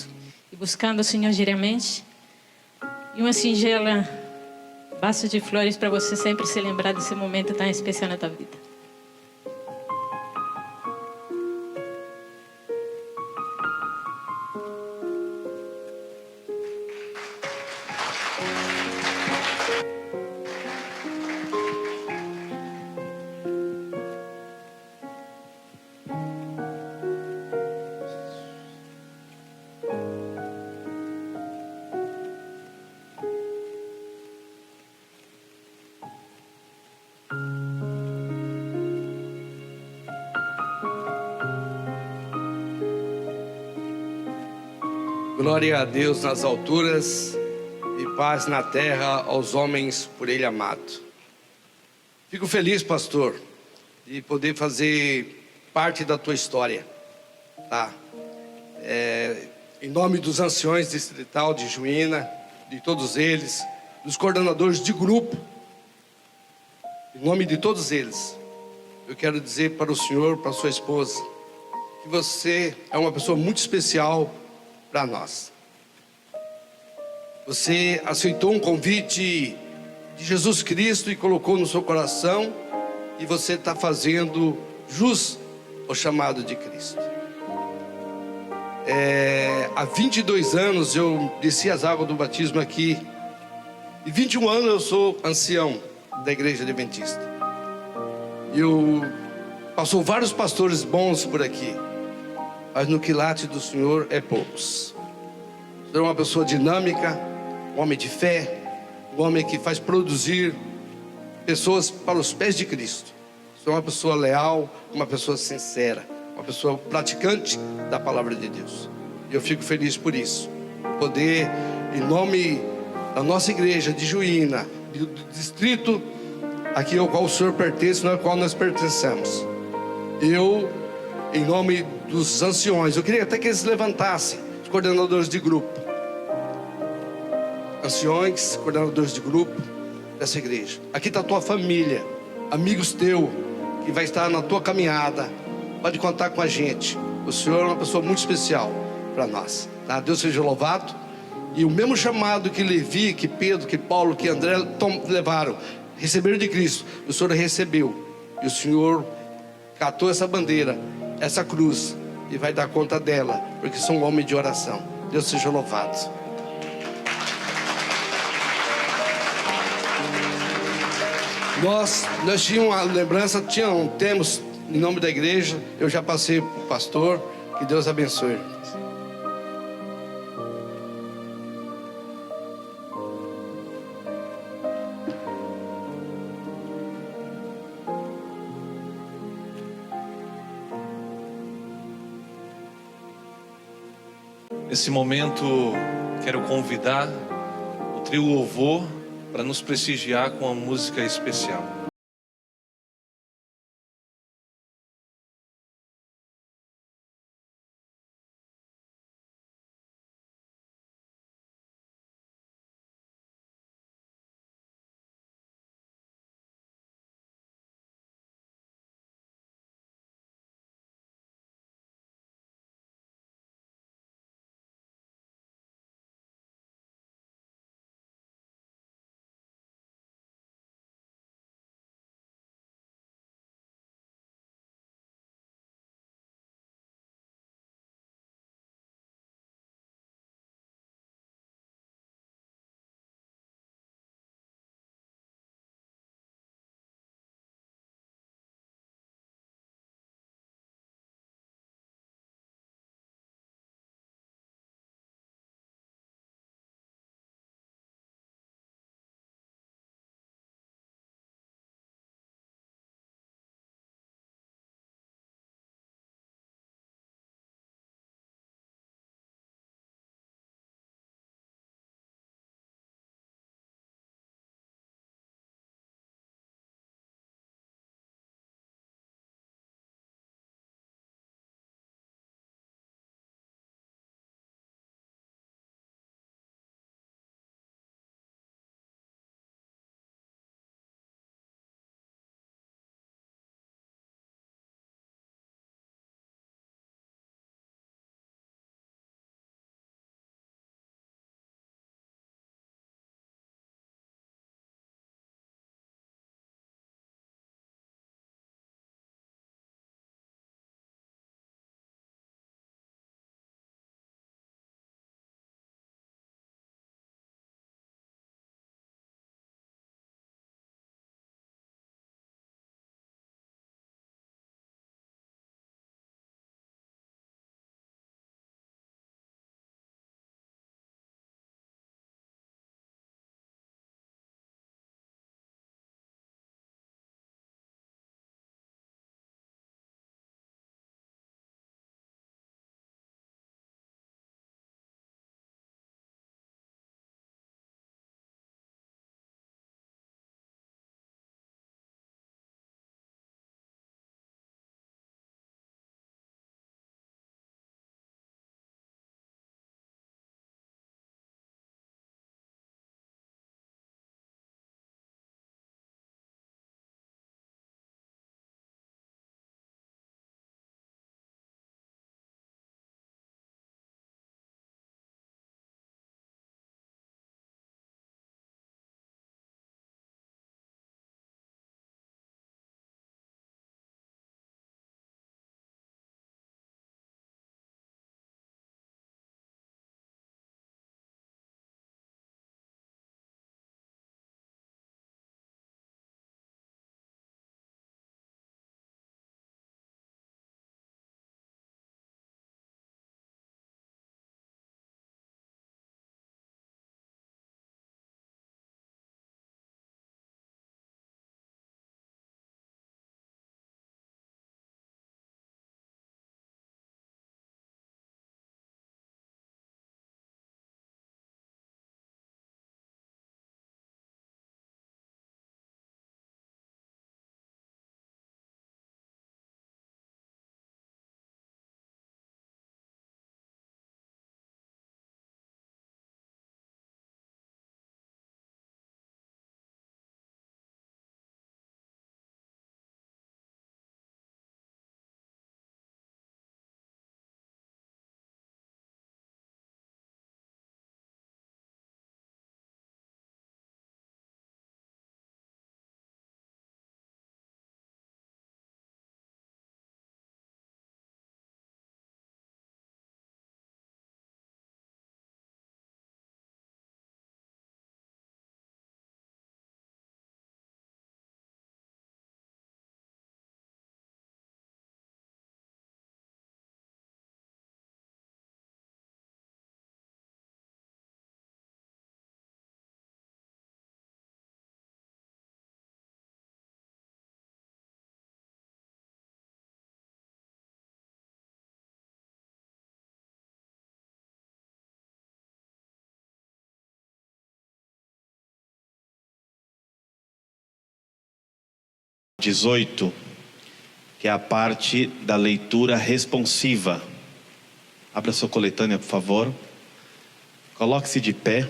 e buscando o Senhor diariamente. E uma singela vaso de flores para você sempre se lembrar desse momento tão especial na tua vida. Glória a Deus nas alturas e paz na terra aos homens por Ele amado. Fico feliz, pastor, de poder fazer parte da tua história, tá? Em nome dos anciões distrital de Juína, de todos eles, dos coordenadores de grupo, em nome de todos eles, eu quero dizer para o senhor, para a sua esposa, que você é uma pessoa muito especial para nós. Você aceitou um convite de Jesus Cristo e colocou no seu coração, e você está fazendo jus ao chamado de Cristo. Há 22 anos eu desci as águas do batismo aqui, e 21 anos eu sou ancião da igreja adventista. Passou vários pastores bons por aqui, mas no quilate do Senhor é poucos. O Senhor é uma pessoa dinâmica, um homem de fé, um homem que faz produzir pessoas para os pés de Cristo. O Senhor é uma pessoa leal, uma pessoa sincera, uma pessoa praticante da palavra de Deus. E eu fico feliz por isso. Poder, em nome da nossa igreja de Juína, do distrito aqui ao qual o Senhor pertence, ao qual nós pertencemos, em nome dos anciões, eu queria até que eles levantassem, os coordenadores de grupo, anciões, coordenadores de grupo dessa igreja. Aqui está a tua família, amigos teus, que vai estar na tua caminhada. Pode contar com a gente. O Senhor é uma pessoa muito especial para nós, tá? Deus seja louvado. E o mesmo chamado que Levi, que Pedro, que Paulo, que André levaram, receberam de Cristo, o Senhor recebeu. E o Senhor catou essa bandeira, essa cruz, e vai dar conta dela, porque sou um homem de oração. Deus seja louvado. Nós tínhamos uma lembrança, temos, em nome da igreja, eu já passei para o pastor, que Deus abençoe. Nesse momento, quero convidar o trio Louvor para nos prestigiar com uma música especial. 18, que é a parte da leitura responsiva. Abra sua coletânea, por favor. Coloque-se de pé.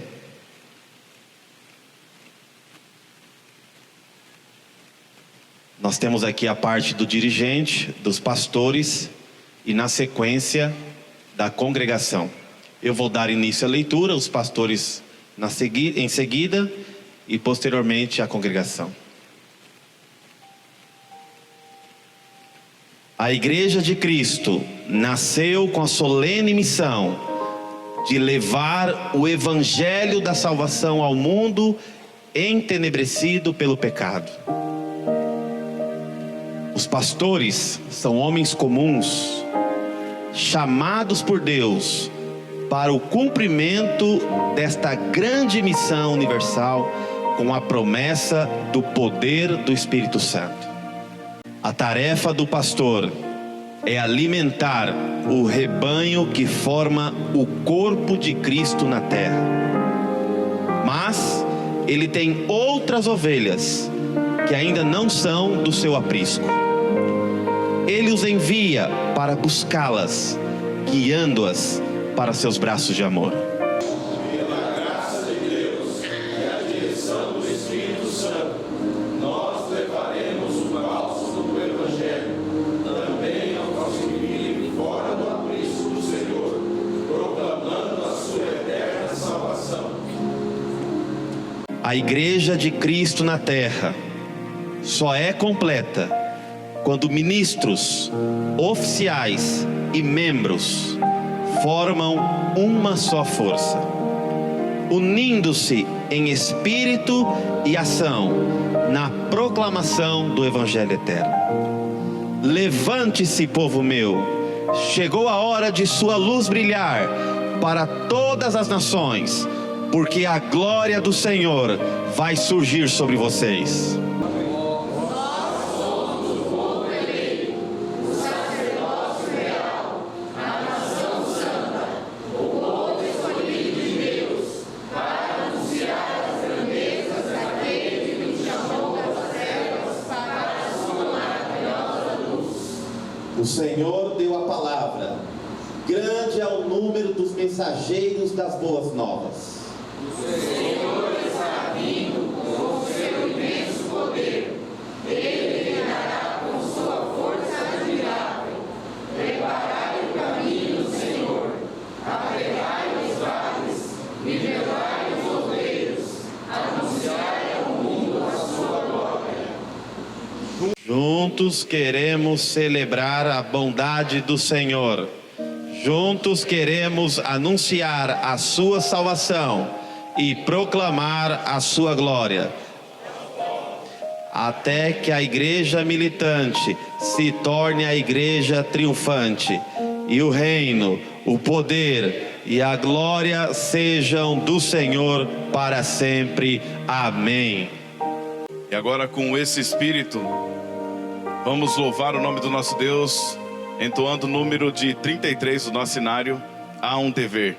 Nós temos aqui a parte do dirigente, dos pastores e, na sequência, da congregação. Eu vou dar início à leitura, os pastores em seguida e, posteriormente, a congregação. A Igreja de Cristo nasceu com a solene missão de levar o Evangelho da salvação ao mundo entenebrecido pelo pecado. Os pastores são homens comuns, chamados por Deus para o cumprimento desta grande missão universal com a promessa do poder do Espírito Santo. A tarefa do pastor é alimentar o rebanho que forma o corpo de Cristo na terra. Mas ele tem outras ovelhas que ainda não são do seu aprisco. Ele os envia para buscá-las, guiando-as para seus braços de amor. Pela graça de Deus e a direção do Espírito Santo, nós levaremos o bálsamo do Evangelho também ao nosso inimigo fora do aprisco do Senhor, proclamando a sua eterna salvação. A Igreja de Cristo na terra só é completa quando ministros, oficiais e membros formam uma só força, unindo-se em espírito e ação na proclamação do Evangelho eterno. Levante-se, povo meu, chegou a hora de sua luz brilhar para todas as nações, porque a glória do Senhor vai surgir sobre vocês. O Senhor deu a palavra, grande é o número dos mensageiros das boas novas. O Senhor está vindo com o seu imenso poder, Ele reinará com sua força admirável. Preparai o caminho do Senhor, arregai os vales, nivelai os oleiros, anunciai ao mundo a sua glória. Juntos queremos celebrar a bondade do Senhor. Juntos queremos anunciar a sua salvação e proclamar a sua glória. Até que a igreja militante se torne a igreja triunfante e o reino, o poder e a glória sejam do Senhor para sempre. Amém. E agora, com esse espírito, vamos louvar o nome do nosso Deus, entoando o número de 33 do nosso cenário, Há um Dever.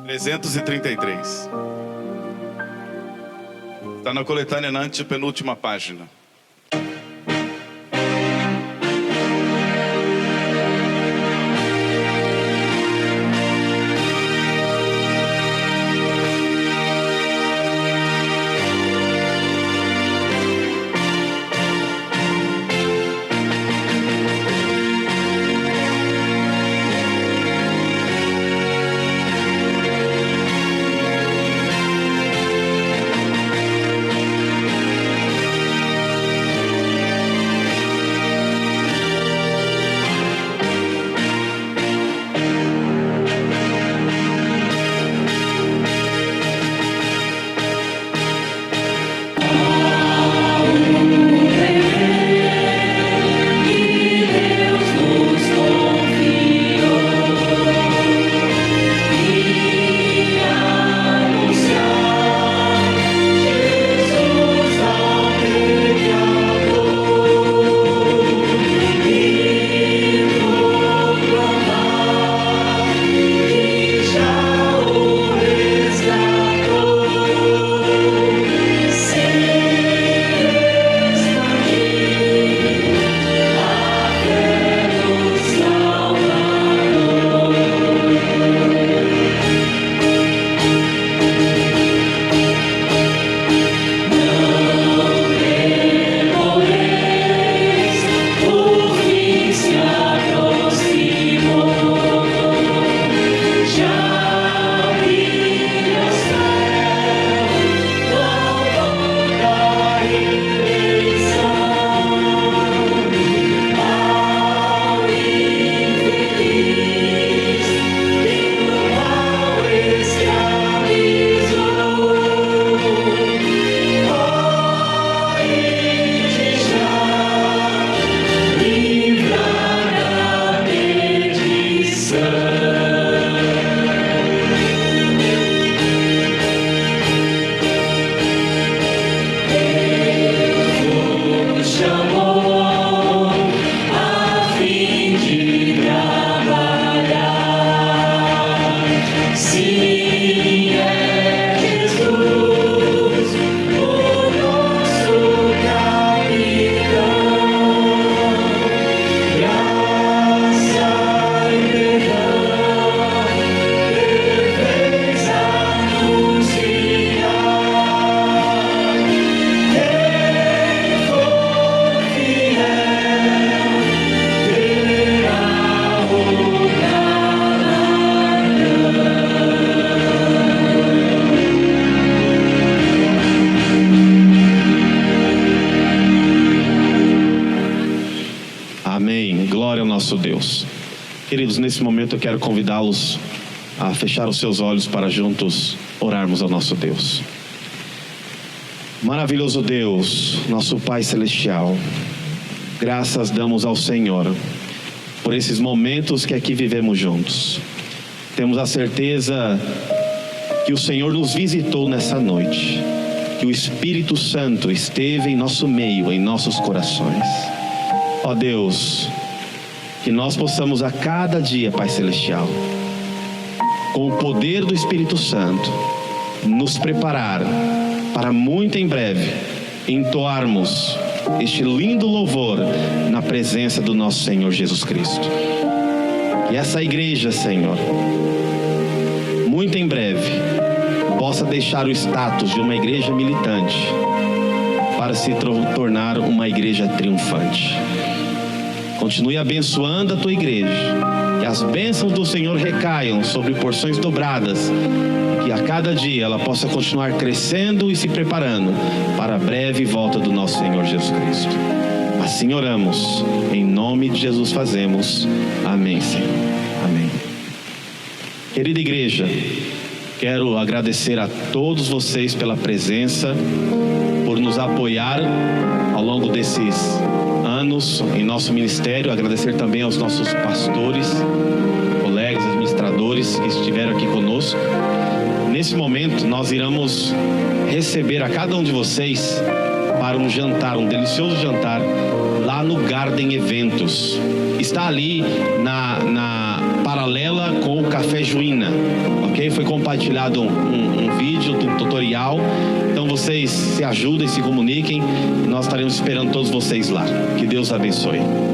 333. Está na coletânea na antepenúltima página. Queridos, nesse momento eu quero convidá-los a fechar os seus olhos para juntos orarmos ao nosso Deus. Maravilhoso Deus, nosso Pai Celestial, graças damos ao Senhor por esses momentos que aqui vivemos juntos. Temos a certeza que o Senhor nos visitou nessa noite, que o Espírito Santo esteve em nosso meio, em nossos corações. Ó Deus, que nós possamos a cada dia, Pai Celestial, com o poder do Espírito Santo, nos preparar para muito em breve entoarmos este lindo louvor na presença do nosso Senhor Jesus Cristo. Que essa igreja, Senhor, muito em breve possa deixar o status de uma igreja militante para se tornar uma igreja triunfante. Continue abençoando a tua igreja, que as bênçãos do Senhor recaiam sobre porções dobradas, que a cada dia ela possa continuar crescendo e se preparando para a breve volta do nosso Senhor Jesus Cristo. Assim oramos, em nome de Jesus fazemos. Amém, Senhor. Amém. Querida igreja, quero agradecer a todos vocês pela presença, por nos apoiar ao longo desses anos em nosso ministério. Agradecer também aos nossos pastores, colegas, administradores que estiveram aqui conosco. Nesse momento nós iremos receber a cada um de vocês para um jantar, um delicioso jantar lá no Garden Eventos. Está ali na paralela com o Café Juína, ok? Foi compartilhado um vídeo, um tutorial. Então vocês se ajudem, se comuniquem. Nós estaremos esperando todos vocês lá. Que Deus abençoe.